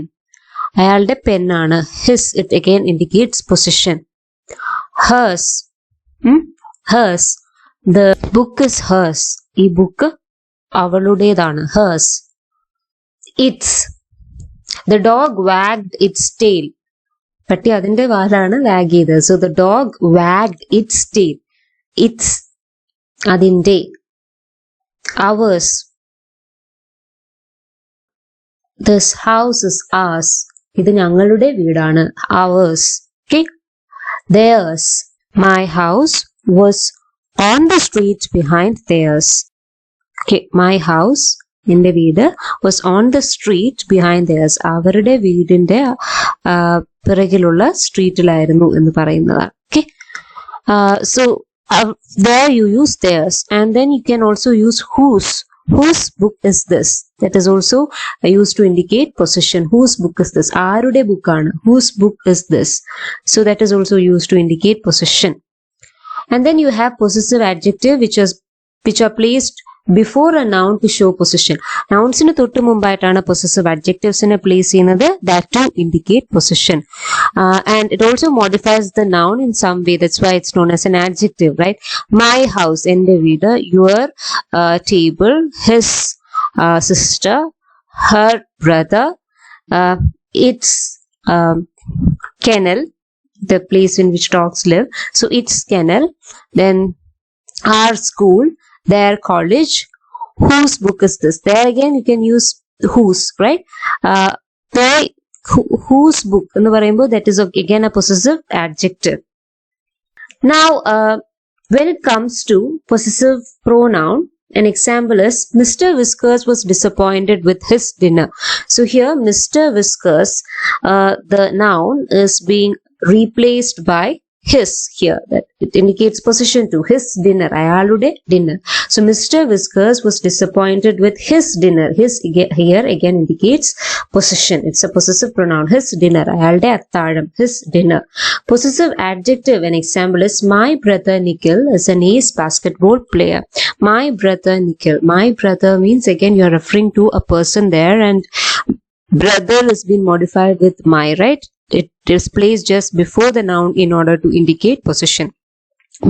അയാളുടെ പെന്നാണ്. His, it again indicates possession. Hers, hers, the book is hers. ഈ book അവളുടേതാണ്, hers. Its, the dog wagged its tail. പട്ടി അതിന്റെ വാലാണ് wag ചെയ്തത്. So the dog wagged its tail. Its അതിന്റെ. Ours, this house is ours. ഇത് ഞങ്ങളുടെ വീടാണ്, ours. Okay, theirs, my house was on the street behind theirs. Okay, my house, എന്റെ വീട്, was on the street behind theirs. അവരുടെ വീടിന്റെ പിറകിലുള്ള സ്ട്രീറ്റിലായിരുന്നു എന്ന് പറയുന്നതാണ്. Okay, so there you use theirs, and then you can also use whose. Whose book is this? That is also used to indicate possession. Whose book is this? ആരുടെ ബുക്കാണ്, whose book is this? So that is also used to indicate possession. And then you have possessive adjective which are placed before a noun to show possession. Nounsന് തൊട്ട് മുമ്പായിട്ടാണ് possessive adjectivesനെ place ചെയ്യുന്നത്, that to indicate possession. And it also modifies the noun in some way. That's why it's known as an adjective, right? My house, എൻ്റെ വീട്. Your table. His sister. Her brother. Its kennel, the place in which dogs live. So its kennel. Then our school. Their college. Whose book is this? There again you can use whose, right? Whose book എന്ന് പറയുമ്പോൾ that is again a possessive adjective. Now when it comes to possessive pronoun, an example is Mr. Whiskers was disappointed with his dinner. So here Mr. Whiskers, the noun is being replaced by his here, that it indicates possession to his dinner, ayalude dinner. So Mr. Whiskers was disappointed with his dinner. His here again indicates possession. It's a possessive pronoun. His dinner, ayalude attadam, his dinner. Possessive adjective, an example is my brother Nikhil is an ace basketball player. My brother Nikhil. My brother means again you are referring to a person there, and brother has been modified with my, right? It is placed just before the noun in order to indicate possession.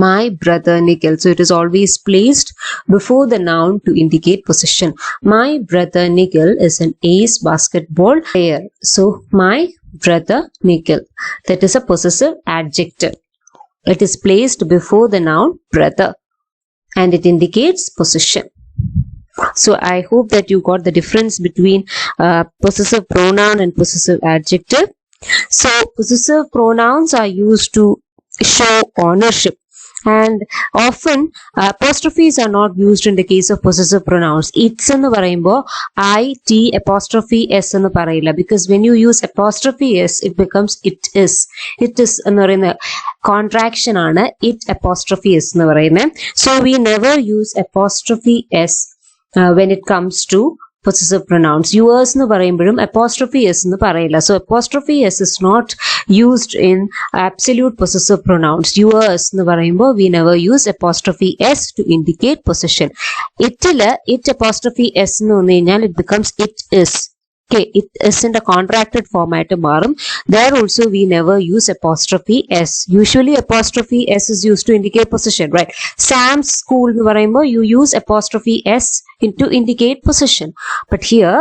My brother Nikhil. So it is always placed before the noun to indicate possession. My brother Nikhil is an ace basketball player. So my brother Nikhil. That is a possessive adjective. It is placed before the noun brother and it indicates possession. So I hope that you got the difference between possessive pronoun and possessive adjective. So possessive pronouns are used to show ownership, and often apostrophes are not used in the case of possessive pronouns. It's ennu parayumbo it apostrophe s ennu parayilla, because when you use apostrophe s it becomes it is. It is ennu parayna contraction aanu it apostrophe s ennu parayunne. So we never use apostrophe s when it comes to possessive pronouns. Yours nu parayumbozhum apostrophe s nu parayilla. So apostrophe s is not used in absolute possessive pronouns. Yours nu parayumbo we never use apostrophe s to indicate possession. It apostrophe s nu vannal it becomes it is. Okay, it is in the contracted format മാറും. There also we never use apostrophe s. Usually apostrophe s is used to indicate possession, right? Sam's school എന്ന് പറയുമ്പോൾ you use apostrophe s to indicate possession. But here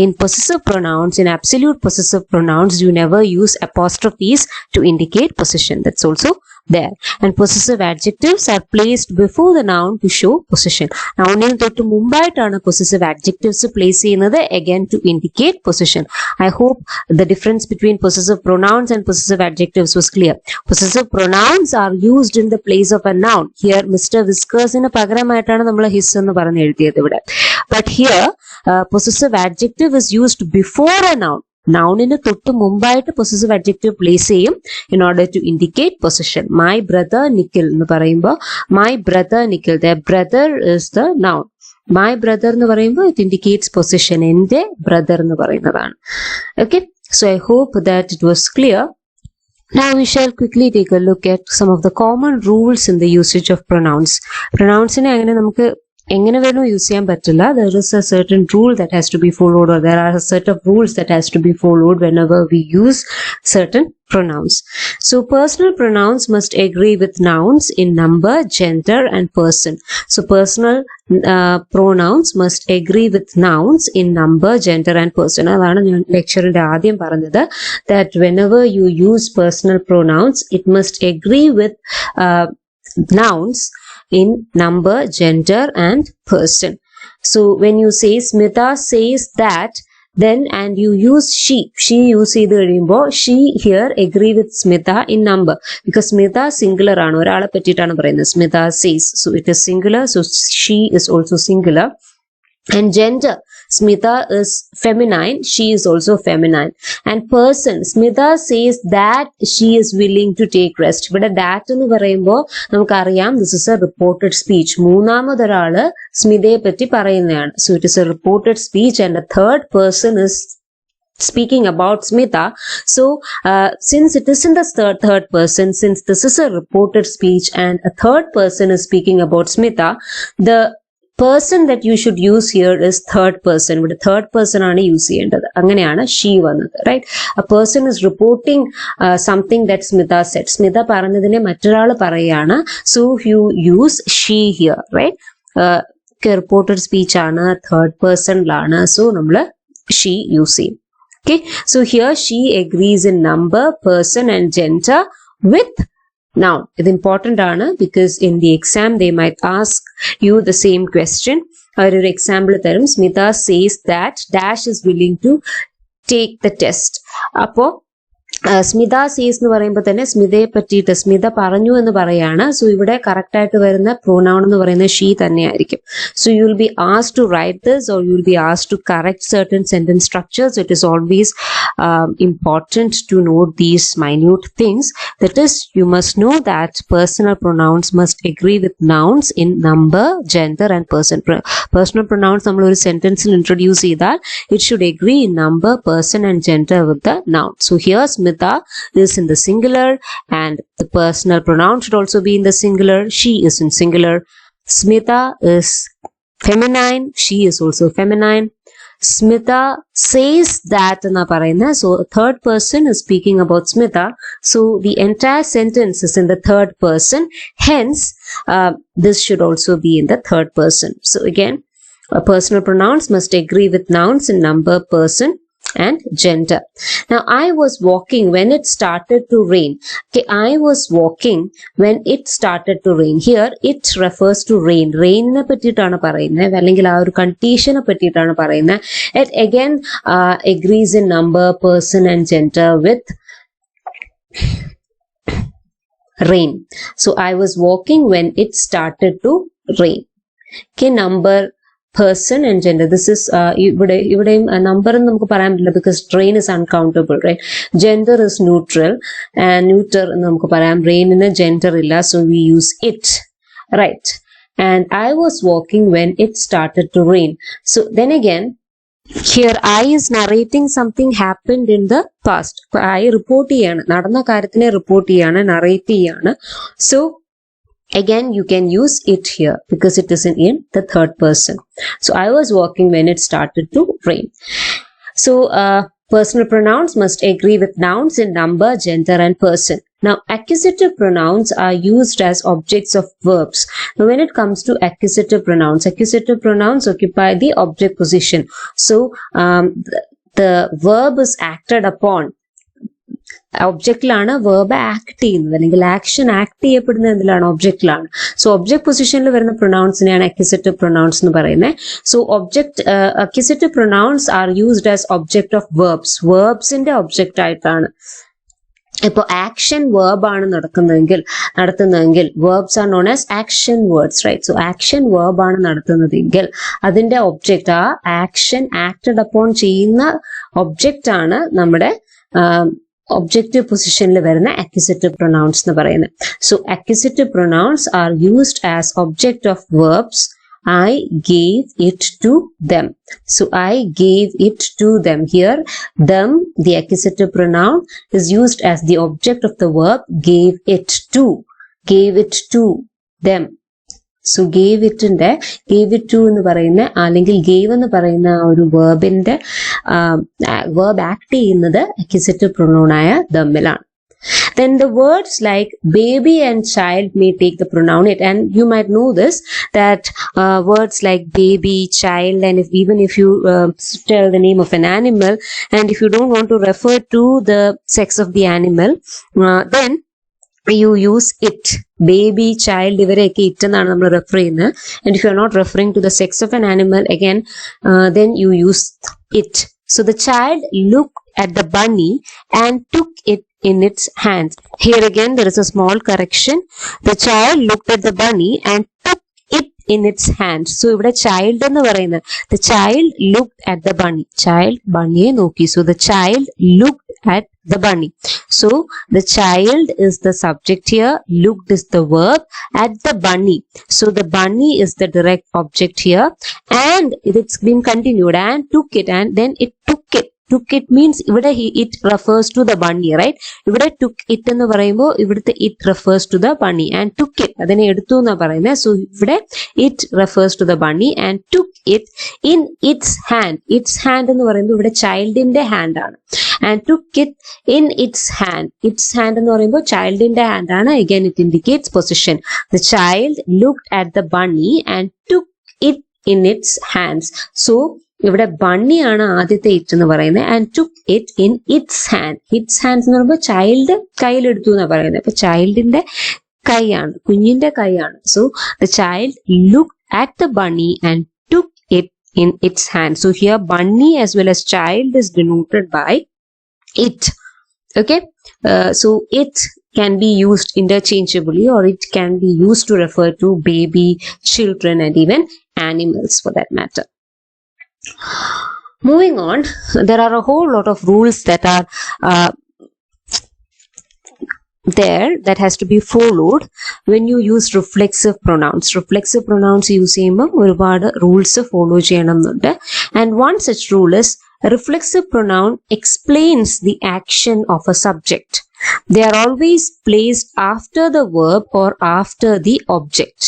in possessive pronouns, in absolute possessive pronouns, you never use apostrophes to indicate possession. That's also there. And possessive adjectives are placed before the noun to show possession. Nouninu thottu mumbayittana possessive adjectives place cheyyunnathu again to indicate possession. I hope the difference between possessive pronouns and possessive adjectives was clear. Possessive pronouns are used in the place of a noun. Here Mr. Whiskers inu pagaramayittana nammal his ennu paranju ezhudiyathu ivide. But here possessive adjective is used before a noun. Nouninu thottu mumbayittu possessive adjective place ചെയ്യും in order to indicate possession. My brother Nikhil എന്ന് പറയുമ്പോൾ my brother Nikhil, their brother is the noun. My brother എന്ന് പറയുമ്പോൾ it indicates possession. എൻ്റെ brother എന്ന് പറയുന്നതാണ്. Okay, so I hope that it was clear. Now we shall quickly take a look at some of the common rules in the usage of pronouns. Pronounsനെ അങ്ങനെ നമുക്ക് എങ്ങനെ വേണോ use ചെയ്യാൻ പറ്റില്ല. There is a certain rule that has to be followed, or there are a set of rules that has to be followed whenever we use certain pronouns. So personal pronouns must agree with nouns in number, gender and person. So personal pronouns must agree with nouns in number, gender and person. അതാണ് ഞാൻ ലെക്ചറിന്റെ ആദ്യം പറഞ്ഞത്, that whenever you use personal pronouns, it must agree with nouns in number, gender and person. So when you say Smita says that, then and you use she use ചെയ്ത് കഴിയുമ്പോൾ she here agree with Smita in number, because Smita singular ആണ്, ഒരാളെ പറ്റിയിട്ടാണ് പറയുന്നത്. Smita says, so it is singular, so she is also singular. And gender, Smita is feminine, she is also feminine. And person, Smita says that she is willing to take rest. ഇവിടെ that എന്ന് പറയുമ്പോൾ നമുക്കറിയാം this is a reported speech. മൂന്നാമതൊരാള് സ്മിതയെ പറ്റി പറയുന്നതാണ്. So it is a reported speech and the third person is speaking about Smita. So since it is in the third person, since this is a reported speech and a third person is speaking about Smita, the person that you should use here is third person. ഇവിടെ third person ആണ് use ചെയ്യേണ്ടത്. അങ്ങനെയാണ് she വന്നത്, right? A person is reporting something that Smita said. Smitha പറഞ്ഞതിനെ മറ്റൊരാൾ പറയാണ്. So you use she here, right? Reported speech ആണ്, third personലാണ്, so നമ്മൾ she use ചെയ്യും. Okay, so here she agrees in number, person and gender with noun. It's important ആണ്, because in the exam they might ask you the same question. ഒരു example തരും, Smita says that dash is willing to take the test. അപ്പോൾ സ്മിത സീസ് എന്ന് പറയുമ്പോൾ തന്നെ സ്മിതയെ പറ്റിയിട്ട് സ്മിത പറഞ്ഞു എന്ന് പറയാണ്. സോ ഇവിടെ കറക്റ്റ് ആയിട്ട് വരുന്ന പ്രൊനൗൺ എന്ന് പറയുന്നത് ഷീ തന്നെയായിരിക്കും. So you will be asked to write this, or you will be asked to correct certain sentence structures. It is always important to note these minute things. That is, you must know that personal pronouns must agree with nouns in number, gender and person. Personal pronouns നമ്മൾ ഒരു സെന്റൻസിൽ introduce ചെയ്താൽ it should agree in number, person and gender with the noun. So here Smita is in the singular and the personal pronoun should also be in the singular. She is in singular. Smita is feminine, she is also feminine. Smita says that enna parayna, so third person is speaking about Smita, so the entire sentence is in the third person, hence this should also be in the third person. So again, personal pronouns must agree with nouns in number, person and gender. Now I was walking when it started to rain. Okay, I was walking when it started to rain. Here it refers to rain. Rain ne pattitana parayunne, allengil aa oru condition ne pattitana parayunne. It again agrees in number, person and gender with rain. So I was walking when it started to rain. Okay, number, person and gender. This is ഇവിടെയും number എന്ന് നമുക്ക് പറയാൻ പറ്റില്ല, because rain is uncountable, right? Gender is neutral and neuter എന്ന് നമുക്ക് പറയാം. Rainന് gender ഇല്ല, so we use it, right? And I was walking when it started to rain. So then again, here I is narrating something happened in the past. I report ചെയ്യാണ്, നടന്ന കാര്യത്തിനെ report ചെയ്യാണ്, narrate ചെയ്യാണ്. So again you can use it here because it is in the third person. So I was walking when it started to rain. So personal pronouns must agree with nouns in number, gender and person. Now accusative pronouns are used as objects of verbs. Now when it comes to accusative pronouns occupy the object position. So the verb is acted upon. ഒബ്ജക്റ്റിലാണ് verb act ചെയ്യുന്നത് അല്ലെങ്കിൽ action act ചെയ്യപ്പെടുന്നത് എന്തിലാണ്? ഒബ്ജക്റ്റിലാണ്. So object പൊസിഷനിൽ വരുന്ന പ്രൊനൗൺസിനെയാണ് accusative pronouns എന്ന് പറയുന്നത്. So accusative pronouns are used as object of വേർബ്സിന്റെ object ആയിട്ടാണ്. ഇപ്പോൾ ആക്ഷൻ വേർബ് ആണ് നടത്തുന്നതെങ്കിൽ verbs are known as action words, right? So action verb ആണ് നടത്തുന്നതെങ്കിൽ അതിന്റെ ഒബ്ജക്റ്റ്, ആ ആക്ഷൻ ആക്റ്റഡ് അപ്പോൺ ചെയ്യുന്ന ഒബ്ജക്റ്റ് ആണ് നമ്മുടെ objective position le varuna accusative pronouns nu parayunnu. So accusative pronouns are used as object of verbs. I gave it to them. So I gave it to them. Here them, the accusative pronoun, is used as the object of the verb gave it to them. So gave it to എന്ന് പറയുന്ന അല്ലെങ്കിൽ gave എന്ന് പറയുന്ന ഒരു വേർബിന്റെ verb act ചെയ്യുന്നത് accusative pronoun ആയ themലാണ്. Then the words like baby and child may take the pronoun it, and you might know this, that words like baby, child, and even if you tell the name of an animal and if you don't want to refer to the sex of the animal, then you use it. Baby, child, ഇവരെയൊക്കെ it എന്നാണ് നമ്മൾ refer ചെയ്യുന്നത്. And if you are not referring to the sex of an animal, again then you use it. So the child looked at the bunny and took it in its hands. Here again there is a small correction. The child looked at the bunny and took it in its hands. So ഇവിടെ child എന്ന് പറയുന്നത്, the child looked at the bunny. Child bunnyയെ നോക്കി. So the child looked at the bunny. So the child is the subject here, looked is the verb, at the bunny. So the bunny is the direct object here, and it's been continued, and took it, and then it took it. Took it means ഇവിടെ it refers to the bunny, right? ഇവിടെ took it എന്ന് പറയുമ്പോൾ ഇവിടുത്തെ it refers to the bunny, and took it അതിനെ എടുത്തു എന്നാ പറയുന്നത്. So ഇവിടെ it refers to the bunny and took it in its hand. Its hand എന്ന് പറയുമ്പോൾ ഇവിടെ ചൈൽഡിന്റെ ഹാൻഡ് ആണ്, and took it in its hand. Its hand എന്ന് പറയുമ്പോൾ ചൈൽഡിന്റെ ഹാൻഡ് ആണ്. Again it indicates position. The child looked at the bunny and took it in its hands. So ഇവിടെ bunny ആണ് ആദ്യത്തെ ഇറ്റ് എന്ന് പറയുന്നത്, and took it in its hand. It's hands എന്ന് പറയുമ്പോൾ ചൈൽഡ് കയ്യിലെടുത്തു എന്നാണ് പറയുന്നത്. അപ്പൊ ചൈൽഡിന്റെ കൈയാണ്, കുഞ്ഞിന്റെ കൈയാണ്. So the child look at the bunny and took it in its hand. So here bunny as well as child is denoted by it. Okay, so it can be used interchangeably, or it can be used to refer to baby, children, and even animals for that matter. Moving on, there are a whole lot of rules that are there that has to be followed when you use reflexive pronouns. Reflexive pronouns use ചെയ്യുമ്പോൾ ഒരുപാട് rules follow ചെയ്യണമെന്നുണ്ട്. And one such rule is a reflexive pronoun explains the action of a subject. They are always placed after the verb or after the object.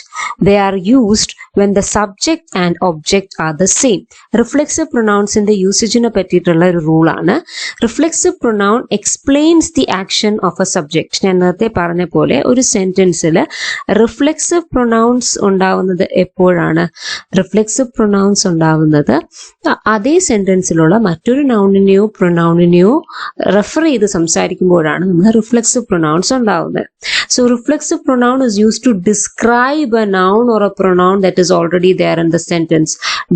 They are used when the subject and object are the same. Reflexive pronouns in the usage നെ പറ്റിയിട്ടുള്ള ഒരു റൂളാണ്. Reflexive pronoun explains the action of a subject. ഞാൻ നേരത്തെ പറഞ്ഞ പോലെ ഒരു സെന്റൻസിൽ reflexive pronounce ഉണ്ടാവുന്നത് എപ്പോഴാണ്? റിഫ്ലെക്സീവ് പ്രൊനൗൺസ് ഉണ്ടാവുന്നത് അതേ സെന്റൻസിലുള്ള മറ്റൊരു നൗണിനെയോ പ്രൊനൗണിനെയോ റെഫർ ചെയ്ത് സംസാരിക്കുമ്പോഴാണ് നമ്മൾ reflexive pronouns ഉണ്ടാവുന്നത്. So reflexive pronoun is used to describe a noun or a pronoun that is already there in the sentence.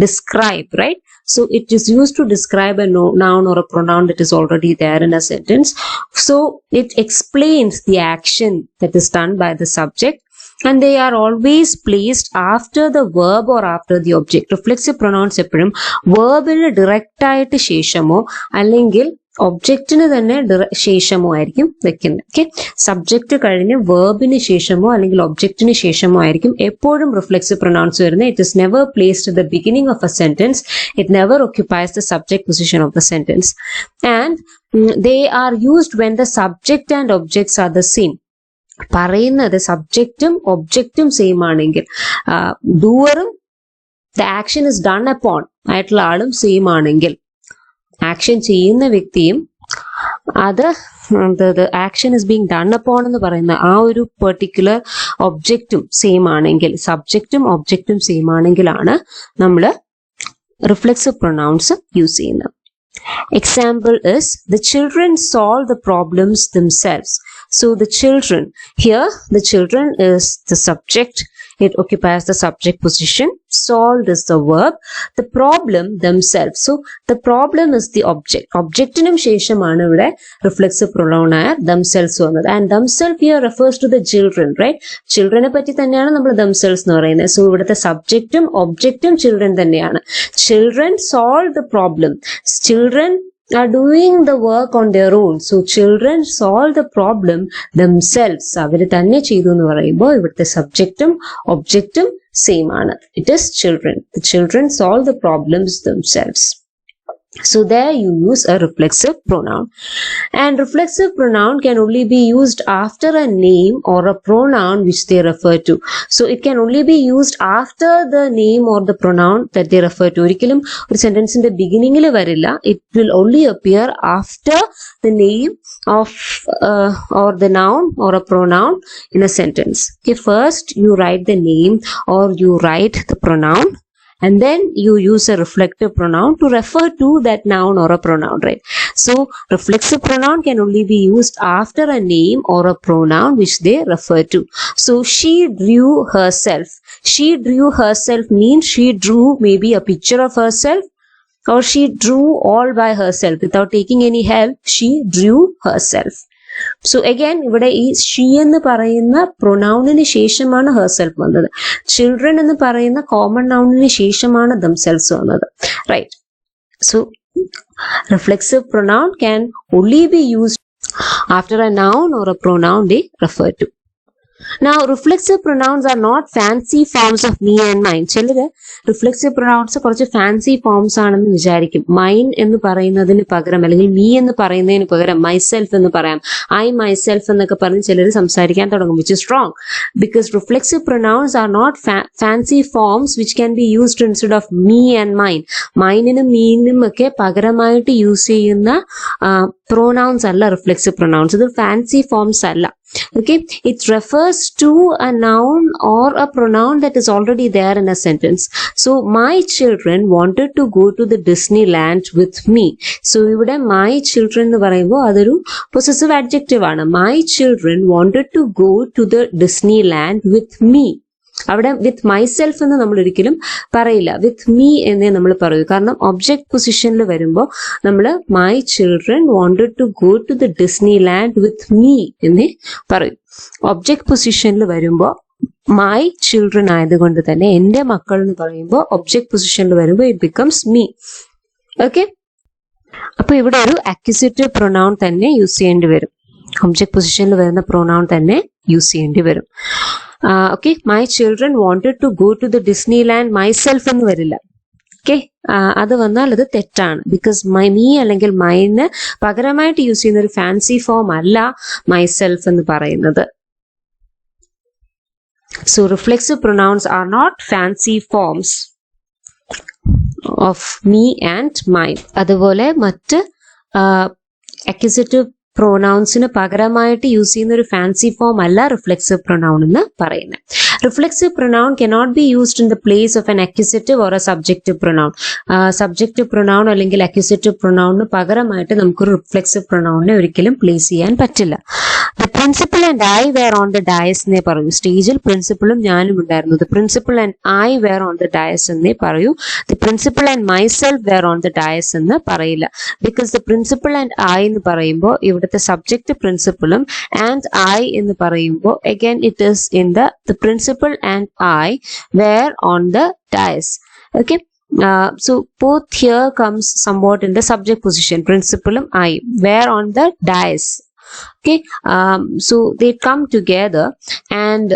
Describe, right? So it is used to describe a noun or a pronoun that is already there in a sentence. So it explains the action that is done by the subject, and they are always placed after the verb or after the object. Reflexive pronouns എപ്പോഴും വേർബിന് direct ആയിട്ട് ശേഷമോ അല്ലെങ്കിൽ ഒബ്ജക്റ്റിന് തന്നെ ശേഷമോ ആയിരിക്കും വെക്കുന്നത്. Okay, subject കഴിഞ്ഞ് വേർബിന് ശേഷമോ അല്ലെങ്കിൽ ഒബ്ജക്റ്റിന് ശേഷമോ ആയിരിക്കും എപ്പോഴും റിഫ്ലെക്സീവ് പ്രൊനൗൺസ് വരുന്നത്. It is never placed at the beginning of a sentence. It never occupies the subject position of the sentence, and they are used when the subject and objects are the same. പറയുന്നത് സബ്ജക്റ്റും ഒബ്ജക്റ്റും same ആണെങ്കിൽ, ഡൂവറും the action is done upon ആയിട്ടുള്ള ആളും same ആണെങ്കിൽ, action ചെയ്യുന്ന വ്യക്തിയും അത് action is being done upon എന്ന് പറയുന്ന ആ ഒരു പെർട്ടിക്കുലർ ഒബ്ജക്റ്റും സെയിം ആണെങ്കിൽ, സബ്ജക്റ്റും ഒബ്ജക്റ്റും സെയിം ആണെങ്കിലാണ് നമ്മൾ റിഫ്ലെക്സീവ് പ്രൊനൗൺസ് യൂസ് ചെയ്യുന്നത്. Example is the children solve the problems themselves. So the children, here the children is the subject. It occupies the subject position. Solved is the verb. The problem themselves. So the problem is the object. Objectinum sheshamana ivide reflexive pronoun aaya themselves vannathu. And themselves here refers to the children, right? Children പറ്റി തന്നെയാണ് നമ്മൾ themselves എന്ന് പറയുന്നത്. So ഇവിടുത്തെ സബ്ജക്റ്റും ഒബ്ജക്റ്റും children തന്നെയാണ്. Children solve the problem. Children are doing the work on their own. So children solve the problem themselves. അവര് തന്നെ ചെയ്തു എന്ന് പറയുമ്പോൾ ഇവിടുത്തെ സബ്ജക്റ്റും ഒബ്ജക്റ്റും സെയിം ആണ്. It is children. The children solve the problems themselves. So there you use a reflexive pronoun. And reflexive pronoun can only be used after a name or a pronoun which they refer to. So it can only be used after the name or the pronoun that they refer to. ഒരിക്കലും ഒരു സെന്റൻസിന്റെ ബിഗിനിങ്ങിൽ വരില്ല. It will only appear after the name of or the noun or a pronoun in a sentence. Okay, first you write the name or you write the pronoun, and then you use a reflective pronoun to refer to that noun or a pronoun, right? So reflexive pronoun can only be used after a name or a pronoun which they refer to. So she drew herself. She drew herself means she drew maybe a picture of herself, or she drew all by herself without taking any help. She drew herself. So again ഇവിടെ ഈ she എന്ന് പറയുന്ന പ്രൊനൗണിന് ശേഷമാണ് herself വന്നത്. Children എന്ന് പറയുന്ന common നൗണിന് ശേഷമാണ് themselves വന്നത്, right? So reflexive pronoun can only be used after a noun or a pronoun they refer to. Now reflexive pronouns are not fancy forms of me and mine. ചിലര് reflexive pronounce കുറച്ച് fancy forms ആണെന്ന് വിചാരിക്കും. Mine എന്ന് പറയുന്നതിന് പകരം അല്ലെങ്കിൽ me എന്ന് പറയുന്നതിന് പകരം മൈസെൽഫ് എന്ന് പറയാം. ഐ മൈസെൽഫ് എന്നൊക്കെ പറഞ്ഞ് ചിലർ സംസാരിക്കാൻ തുടങ്ങും, which is wrong, because reflexive pronouns are not fancy forms which can be used instead of me and mine. മൈനിനും മീനും ഒക്കെ പകരമായിട്ട് യൂസ് ചെയ്യുന്ന പ്രൊനൗൺസ് അല്ല റിഫ്ലെക്സീവ് പ്രൊനൗൺസ്. ഇത് ഫാൻസി ഫോംസ് അല്ല. Okay, it refers to a noun or a pronoun that is already there in a sentence. So my children wanted to go to the Disneyland with me. So ഇവിടെ my children എന്ന് പറയുമ്പോൾ അതൊരു possessive adjective ആണ്. My children wanted to go to the Disneyland with me. അവിടെ വിത്ത് myself എന്ന് നമ്മൾ ഒരിക്കലും പറയില്ല, വിത്ത് മീ എന്നേ നമ്മൾ പറയൂ. കാരണം ഒബ്ജക്ട് പൊസിഷനിൽ വരുമ്പോൾ നമ്മൾ my children wanted to go to the Disney land with me എന്നേ പറയൂ. ഒബ്ജക്ട് പൊസിഷനിൽ വരുമ്പോൾ മൈ ചിൽഡ്രൻ ആയതുകൊണ്ട് തന്നെ എന്റെ മക്കൾ എന്ന് പറയുമ്പോൾ ഒബ്ജക്ട് പൊസിഷനിൽ വരുമ്പോൾ ഇറ്റ് ബിക്കംസ് മീ. ഓക്കെ, അപ്പൊ ഇവിടെ ഒരു അക്യൂസേറ്റീവ് പ്രൊനൗൺ തന്നെ യൂസ് ചെയ്യേണ്ടി വരും. ഒബ്ജക്ട് പൊസിഷനിൽ വരുന്ന പ്രൊനൗൺ തന്നെ യൂസ് ചെയ്യേണ്ടി വരും. Okay, my children wanted to go to the Disneyland myself എന്ന് വരില്ല. ഓക്കെ, അത് വന്നാൽ അത് തെറ്റാണ്. ബിക്കോസ് മീ അല്ലെങ്കിൽ മൈന് പകരമായിട്ട് യൂസ് ചെയ്യുന്ന ഒരു ഫാൻസി ഫോം അല്ല മൈസെൽഫ് എന്ന് പറയുന്നത്. So reflexive pronouns are not fancy forms of me and mine. അതുപോലെ മറ്റ് accusative പ്രൊനൗൺസിന് പകരമായിട്ട് യൂസ് ചെയ്യുന്ന ഒരു ഫാൻസി ഫോം അല്ല റിഫ്ലെക്സീവ് പ്രൊനൗൺ എന്ന് പറയുന്നത്. Reflexive pronoun cannot be used in the place of an accusative or a subjective pronoun. Subjective pronoun അല്ലെങ്കിൽ accusative പ്രൊനൗണിന് പകരമായിട്ട് നമുക്കൊരു റിഫ്ലെക്സീവ് പ്രൊനൗണിനെ ഒരിക്കലും പ്ലേസ് ചെയ്യാൻ പറ്റില്ല. The principal and I were on the dais എന്നേ പറയൂ. സ്റ്റേജിൽ പ്രിൻസിപ്പളും ഞാനും ഉണ്ടായിരുന്നു. The principal and I were on the dais എന്നേ പറയൂ. The principal and myself were on the Diaz എന്ന് പറയില്ല. Because the principal and I എന്ന് പറയുമ്പോൾ ഇവിടുത്തെ സബ്ജക്റ്റ് പ്രിൻസിപ്പളും ആൻഡ് ഐ എന്ന് പറയുമ്പോൾ again it is in the principal and I were on the dais. Okay, so both here comes somewhat in the subject position. Principalum I were on the dais. Okay, so they come together, and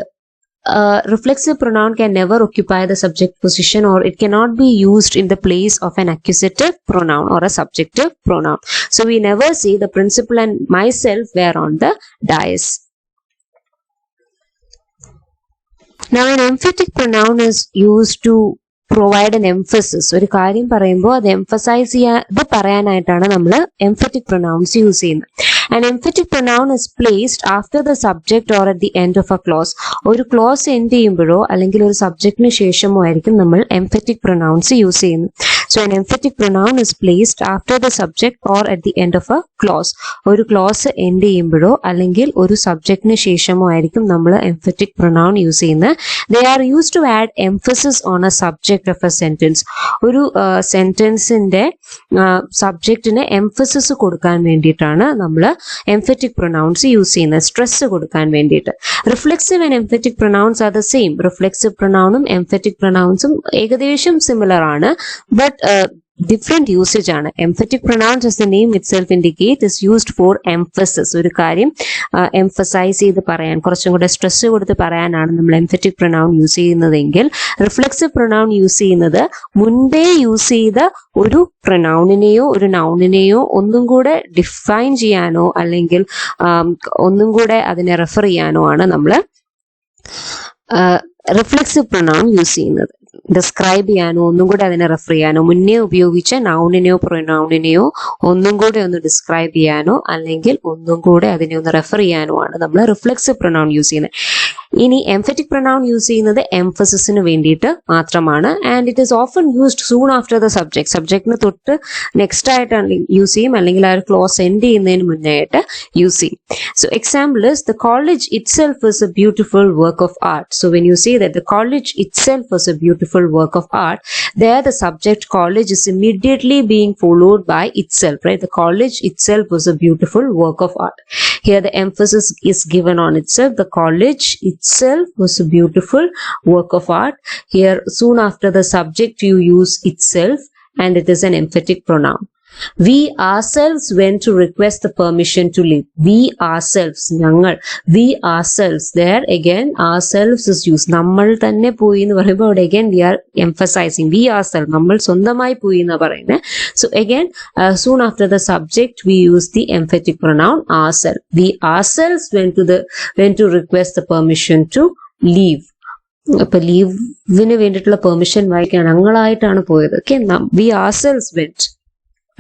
reflexive pronoun can never occupy the subject position, or it cannot be used in the place of an accusative pronoun or a subjective pronoun. So we never say the principal and myself were on the dais. Now an emphatic pronoun is used to provide an emphasis. ഒരു കാര്യം പറയുമ്പോൾ അത് emphasize ചെയ്യാതെ പറയാനായിട്ടാണ് നമ്മൾ emphatic pronouns use ചെയ്യുന്നത്. An emphatic pronoun is placed after the subject or at the end of a clause. ഒരു close end ചെയ്യുമ്പോഴോ അല്ലെങ്കിൽ ഒരു സബ്ജക്റ്റിന് ശേഷമോ ആയിരിക്കും നമ്മൾ emphatic pronouns യൂസ് ചെയ്യുന്നത്. So an emphatic pronoun is placed after the subject or at the end of a clause. ഒരു close end ചെയ്യുമ്പോഴോ അല്ലെങ്കിൽ ഒരു സബ്ജക്റ്റിന് ശേഷമോ ആയിരിക്കും നമ്മൾ emphatic pronoun യൂസ് ചെയ്യുന്നത്. They are used to add emphasis on a subject of a sentence. ഒരു സെന്റൻസിന്റെ സബ്ജക്റ്റിന് emphasis കൊടുക്കാൻ വേണ്ടിയിട്ടാണ് നമ്മൾ emphatic pronouns യൂസ് ചെയ്യുന്നത്, സ്ട്രെസ് കൊടുക്കാൻ വേണ്ടിയിട്ട്. Reflexive and emphatic pronouns are the same. Reflexive പ്രൊനൗണും emphatic pronounsഉം ഏകദേശം സിമിലർ ആണ്, ബട്ട് different usage ആണ്. Emphatic pronouns, as the name itself indicate, is used for emphasis. ഒരു കാര്യം emphasize ചെയ്ത് പറയാൻ, കുറച്ചും കൂടെ സ്ട്രെസ് കൊടുത്ത് പറയാനാണ് നമ്മൾ emphatic pronoun യൂസ് ചെയ്യുന്നതെങ്കിൽ, reflexive pronoun യൂസ് ചെയ്യുന്നത് മുൻപേ യൂസ് ചെയ്ത ഒരു പ്രൊനൗണിനെയോ ഒരു നൗണിനെയോ ഒന്നും കൂടെ ഡിഫൈൻ ചെയ്യാനോ അല്ലെങ്കിൽ ഒന്നും കൂടെ അതിനെ റെഫർ ചെയ്യാനോ ആണ് നമ്മൾ റിഫ്ലെക്സീവ് പ്രൊനൗൺ യൂസ് ചെയ്യുന്നത്. ഡിസ്ക്രൈബ് ചെയ്യാനോ ഒന്നും കൂടെ അതിനെ റെഫർ ചെയ്യാനോ, മുന്നേ ഉപയോഗിച്ച നൗണിനെയോ പ്രൊനൗണിനെയോ ഒന്നും കൂടെ ഒന്ന് ഡിസ്ക്രൈബ് ചെയ്യാനോ അല്ലെങ്കിൽ ഒന്നും കൂടെ അതിനെ ഒന്ന് റെഫർ ചെയ്യാനോ ആണ് നമ്മൾ റിഫ്ലെക്സീവ് പ്രൊനൗൺ യൂസ് ചെയ്യുന്നത്. ഇനി emphatic pronoun യൂസ് ചെയ്യുന്നത് എംഫസിസിന് വേണ്ടിയിട്ട് മാത്രമാണ്. And it is often used soon after the subject. സബ്ജക്റ്റിന് തൊട്ട് നെക്സ്റ്റ് ആയിട്ടാണ് യൂസ് ചെയ്യും, അല്ലെങ്കിൽ ആ ഒരു ക്ലോസ് എൻഡ് ചെയ്യുന്നതിന് മുന്നേ ആയിട്ട് യൂസ് ചെയ്യും. So example is the college itself is A beautiful work of art. So when you say that the college itself is A beautiful work of art, there the subject college is immediately being followed by itself, right? The college itself was a beautiful work of art. Here the emphasis is given on itself. The college itself was a beautiful work of art. Here soon after the subject you use itself and it is an emphatic pronoun. We ourselves went to request the permission to live. We ourselves, ഞങ്ങൾ, we ourselves, there again ourselves is used. നമ്മൾ തന്നെ പോയി എന്ന് പറയുമ്പോൾ അവിടെ again we are emphasizing we ourselves, നമ്മൾ സ്വന്തമായി പോയി എന്ന് പറയുന്നത്. So again soon after the subject we use the emphatic pronoun ourselves. We ourselves went to request the permission to leave. അപ്പൊ ലീവിന് വേണ്ടിയിട്ടുള്ള പെർമിഷൻ വായിക്കാൻ ഞങ്ങളായിട്ടാണ് പോയത്. Okay, we ourselves went,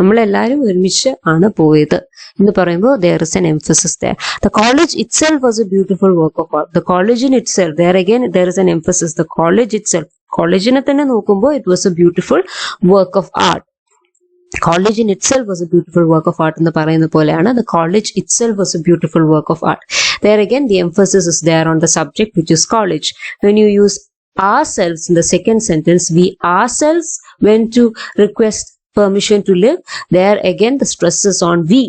നമ്മളെല്ലാവരും ഒരുമിച്ച് ആണ് പോയത് എന്ന് പറയുമ്പോൾ there is an emphasis there. The college itself was a beautiful work of art. The college in itself, there again there is an emphasis. The college itself, കോളേജിനെ തന്നെ നോക്കുമ്പോൾ it was a beautiful work of art. College in itself was a beautiful work of art എന്ന് പറയുന്ന പോലെയാണ് the college itself was a beautiful work of art. There again the emphasis is there on the subject, which is college. When you use ourselves in the second sentence, we ourselves went to request permission to live, there again the stress is on we.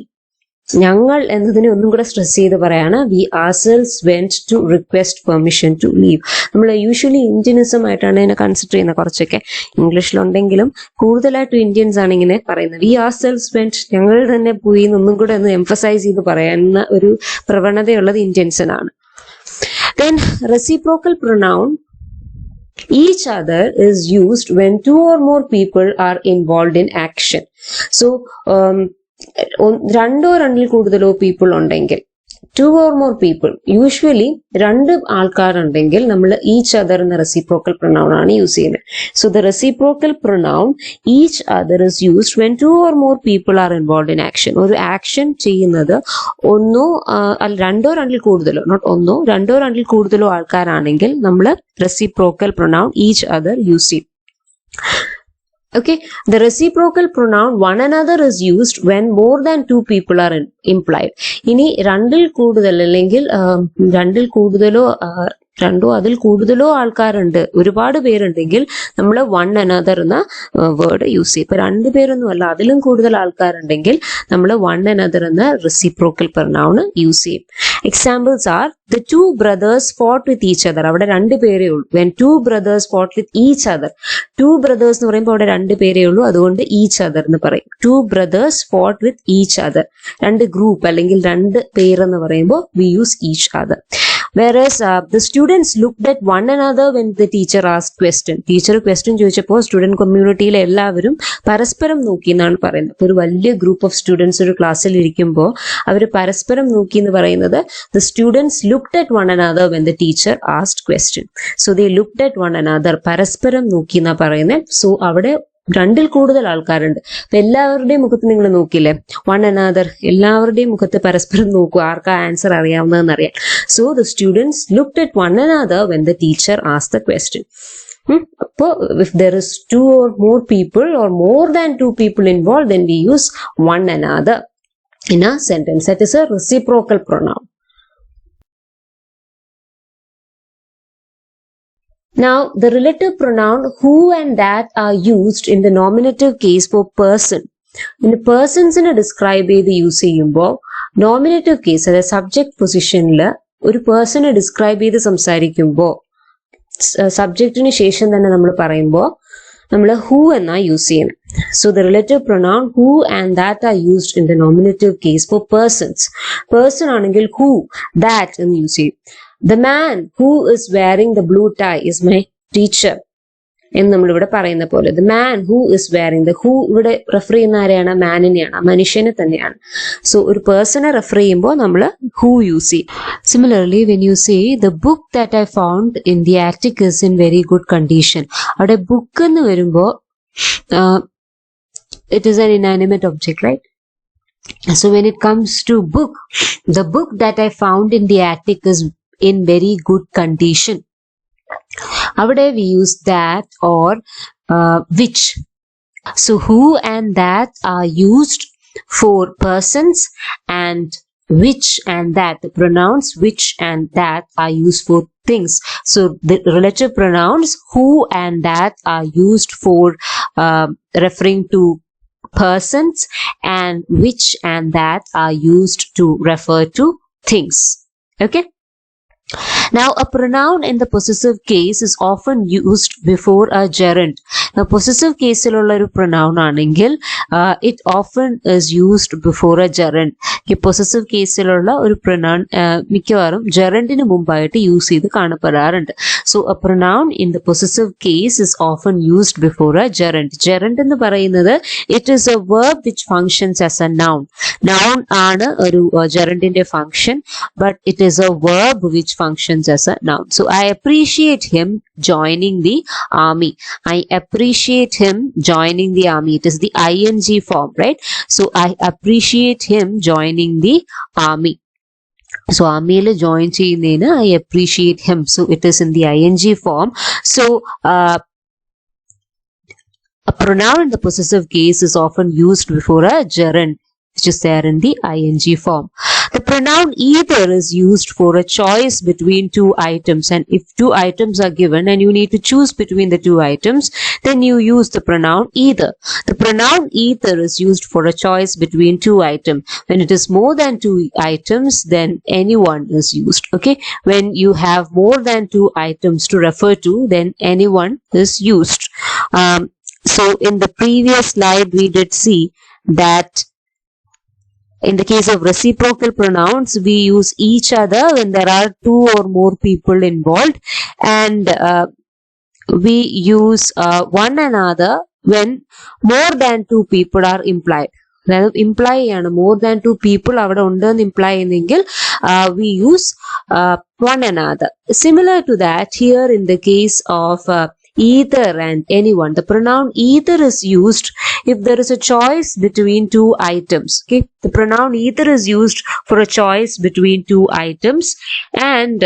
ഞങ്ങൾ എന്നതിനെ ഒന്നും കൂടെ stress ചെയ്ത് പറയാണ് we ourselves went to request permission to leave. നമ്മൾ usually Indianism ആയിട്ടാണ് ഇതിനെ consider ചെയ്യുന്നത്. കുറച്ചൊക്കെ ഇംഗ്ലീഷിലുണ്ടെങ്കിലും കൂടുതലായിട്ടും ഇന്ത്യൻസ് ആണ് ഇങ്ങനെ പറയുന്നത് we ourselves went, ഞങ്ങൾ തന്നെ പോയി എന്നൊന്നും കൂടെ ഒന്ന് എംഫസൈസ് ചെയ്ത് പറയുന്ന ഒരു പ്രവണതയുള്ളത് ഇന്ത്യൻസിനാണ്. Then reciprocal pronoun each other is used when two or more people are involved in action. So രണ്ടോ രണ്ടിൽ കൂടുതലോ പീപ്പിൾ ഉണ്ടെങ്കിൽ, two or more people, usually രണ്ട് ആൾക്കാരുണ്ടെങ്കിൽ നമ്മൾ ഈച്ച് അതർ എന്ന റെസിപ്രോക്കൽ പ്രൊനൗൺ ആണ് യൂസ് ചെയ്യുന്നത്. So the reciprocal pronoun each other is used when two or more people are involve in action. ഒരു ആക്ഷൻ ചെയ്യുന്നത് ഒന്നോ രണ്ടോ രണ്ടിൽ കൂടുതലോ, നോട്ട് ഒന്നോ രണ്ടോ രണ്ടിൽ കൂടുതലോ ആൾക്കാരാണെങ്കിൽ നമ്മൾ reciprocal pronoun each other use ചെയ്യും. Okay, the reciprocal pronoun one another is used when more than two people are implied. ഇനി രണ്ടിൽ കൂടുതൽ അല്ലെങ്കിൽ രണ്ടിൽ കൂടുതലോ രണ്ടോ അതിൽ കൂടുതലോ ആൾക്കാരുണ്ട്, ഒരുപാട് പേരുണ്ടെങ്കിൽ നമ്മൾ വൺ അനദർ എന്ന വേർഡ് യൂസ് ചെയ്യും. ഇപ്പൊ രണ്ടുപേരൊന്നും അല്ല, അതിലും കൂടുതൽ ആൾക്കാരുണ്ടെങ്കിൽ നമ്മൾ വൺ അനദർ എന്ന റെസിപ്രോക്കൽ പ്രൊനൗൺ യൂസ് ചെയ്യും. Examples R the two brothers fought with each other. അവിടെ രണ്ട് പേരേ ഉള്ളൂ. when two brothers fought with each other, two brothers എന്ന് പറയുമ്പോൾ അവിടെ രണ്ട് പേരേ ഉള്ളൂ, അതുകൊണ്ട് each other എന്ന് പറയും. two brothers fought with each other. രണ്ട് ഗ്രൂപ്പ് അല്ലെങ്കിൽ രണ്ട് പേരെന്ന് പറയുമ്പോൾ we use each other. Whereas the students looked at one another when the teacher asked question. Teacher question ചോദിച്ചപ്പോൾ സ്റ്റുഡന്റ് കമ്മ്യൂണിറ്റിയിലെ എല്ലാവരും പരസ്പരം നോക്കി എന്നാണ് പറയുന്നത്. അപ്പോൾ ഒരു വലിയ ഗ്രൂപ്പ് ഓഫ് സ്റ്റുഡൻസ് ഒരു ക്ലാസ്സിൽ ഇരിക്കുമ്പോൾ അവർ പരസ്പരം നോക്കി എന്ന് പറയുന്നത് the students looked at one another when the teacher asked question. So they looked at one another. പരസ്പരം നോക്കി എന്നാ പറയുന്നത്. സോ അവിടെ രണ്ടിൽ കൂടുതൽ ആൾക്കാരുണ്ട്. അപ്പൊ എല്ലാവരുടെയും മുഖത്ത് നിങ്ങൾ നോക്കില്ലേ, വൺ അനദർ, എല്ലാവരുടെയും മുഖത്ത് പരസ്പരം നോക്കൂ, ആർക്കാ ആൻസർ അറിയാവുന്നതെന്ന് അറിയാം. So the students looked at one another when the teacher asked the question. അപ്പോ if there is two or more people or more than two people involved, then we use one another in a sentence. That is a reciprocal pronoun. Now, the relative pronoun who and that are used in the nominative case for person. In the persons in a describe ചെയ്ത് use ചെയ്യുമ്പോൾ nominative case, അതായത് subject പൊസിഷനിൽ ഒരു പേഴ്സണെ describe ചെയ്ത് സംസാരിക്കുമ്പോൾ സബ്ജക്റ്റിന് ശേഷം തന്നെ നമ്മൾ പറയുമ്പോൾ നമ്മൾ ഹൂ എന്നാ യൂസ് ചെയ്യണം. So the relative pronoun who and that are used in the nominative case for persons. Person ആണെങ്കിൽ ഹൂ, ദാറ്റ് എന്ന് യൂസ് ചെയ്യും. The man who is wearing the blue tie is my teacher എന്ന് നമ്മളിവിടെ പറയുന്ന പോലെ the man who is wearing the who ഇവിടെ refer ചെയ്യുന്ന ആരെയാണ്? മാനിനെയാണ്, മനുഷ്യനെ തന്നെയാണ്. സോ ഒരു പേഴ്സണെ റെഫർ ചെയ്യുമ്പോൾ നമ്മൾ who യൂസ് ചെയ്യും. Similarly, when you say the book that I found in the attic is in very good condition, അവിടെ ബുക്ക് എന്ന് വരുമ്പോൾ it is an inanimate object, right? So when it comes to book, the book that I found in the attic is in very good condition. Avade we use that or which. So who and that are used for persons, and which and that, the pronouns which and that are used for things. So the relative pronouns who and that are used for referring to persons, and which and that are used to refer to things. Okay. Now, a pronoun in the possessive case is often used before a gerund. Now, possessive case illulla oru pronoun aanengil it often is used before a gerund. Ki possessive case illulla oru pronoun mikkavarum gerundinu mumbayittu use ചെയ്ത് കാണപ്പെടാറുണ്ട്. So, a pronoun in the possessive case is often used before a gerund. Gerund എന്ന് പറയുന്നത് it is a verb which functions as a noun. Noun ആണ് ഒരു gerundന്റെ function, but it is a verb which functions as a noun. So I appreciate him joining the army. I appreciate him joining the army. It is the ing form, right? So I appreciate him joining the army. So army le join cheyyunnena I appreciate him. So it is in the ing form. So a pronoun in the possessive case is often used before a gerund, which is there in the ing form. The pronoun either is used for a choice between two items, and if two items are given and you need to choose between the two items, then you use the pronoun either. The pronoun either is used for a choice between two items. When it is more than two items, then anyone is used. Okay, when you have more than two items to refer to, then anyone is used. So in the previous slide we did see that in the case of reciprocal pronouns, we use each other when there are two or more people involved, and we use one another when more than two people are implied. അതായത് imply ആണ്, more than two people അവിടെ ഉണ്ടെന്ന് imply ചെയ്യുന്നെങ്കിൽ we use one another. Similar to that, here in the case of either and anyone, the pronoun either is used if there is a choice between two items. Okay, the pronoun either is used for a choice between two items, and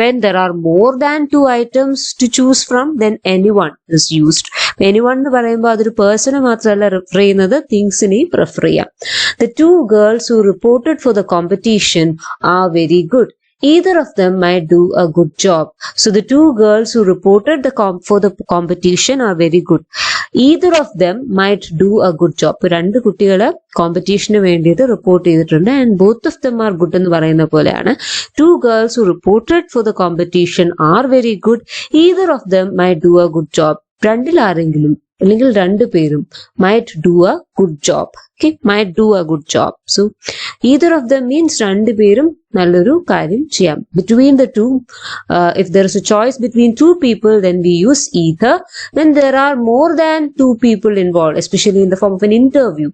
when there are more than two items to choose from, then anyone is used. Anyone എന്ന് പറയുമ്പോൾ അതൊരു പേഴ്സണെ മാത്രമല്ല refer ചെയ്യുന്നത്, തിങ്സിനെയും refer ചെയ്യാം. The two girls who reported for the competition are very good. Either of them might do a good job. So the two girls who reported for the competition are very good. Either of them might do a good job. രണ്ട് കുട്ടികള് കോമ്പറ്റീഷന് വേണ്ടിയിട്ട് report ചെയ്തിട്ടുണ്ട്, and both of them are good എന്ന് പറയുന്ന പോലെയാണ്. Two girls who reported for the competition are very good. Either of them might do a good job. രണ്ടിൽ ആരെങ്കിലും അല്ലെങ്കിൽ രണ്ടു പേരും might do a good job. Okay, might do a good job. So either of them means രണ്ട് പേരും നല്ലൊരു കാര്യം ചെയ്യാം. Between the two, if there is a choice between two people, then we use either. When there are more than two people involved, especially in the form of an interview,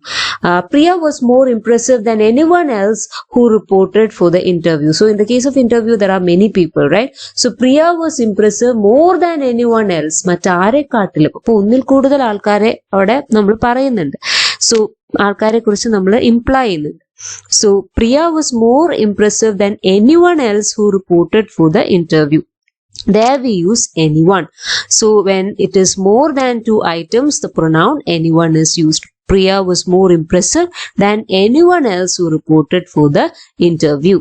Priya was more impressive than anyone else who reported for the interview. So in the case of interview, there are many people, right? So Priya was impressive more than anyone else. മറ്റാരെക്കാട്ടിലും അപ്പൊ ഒന്നിൽ കൂടുതൽ ആൾക്കാരെ അവിടെ നമ്മൾ പറയുന്നുണ്ട്. So ആൾക്കാരെ കുറിച്ച് നമ്മൾ ഇംപ്ലൈ ചെയ്യുന്നുണ്ട്. So Priya was more impressive than anyone else who reported for the interview. There we use anyone. So when it is more than two items, the pronoun anyone is used. Priya was more impressive than anyone else who reported for the interview.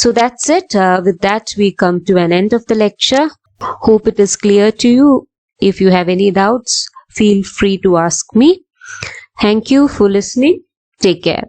So that's it. With that, we come to an end of the lecture. Hope it is clear to you. If you have any doubts, feel free to ask me. Thank you for listening. Take care.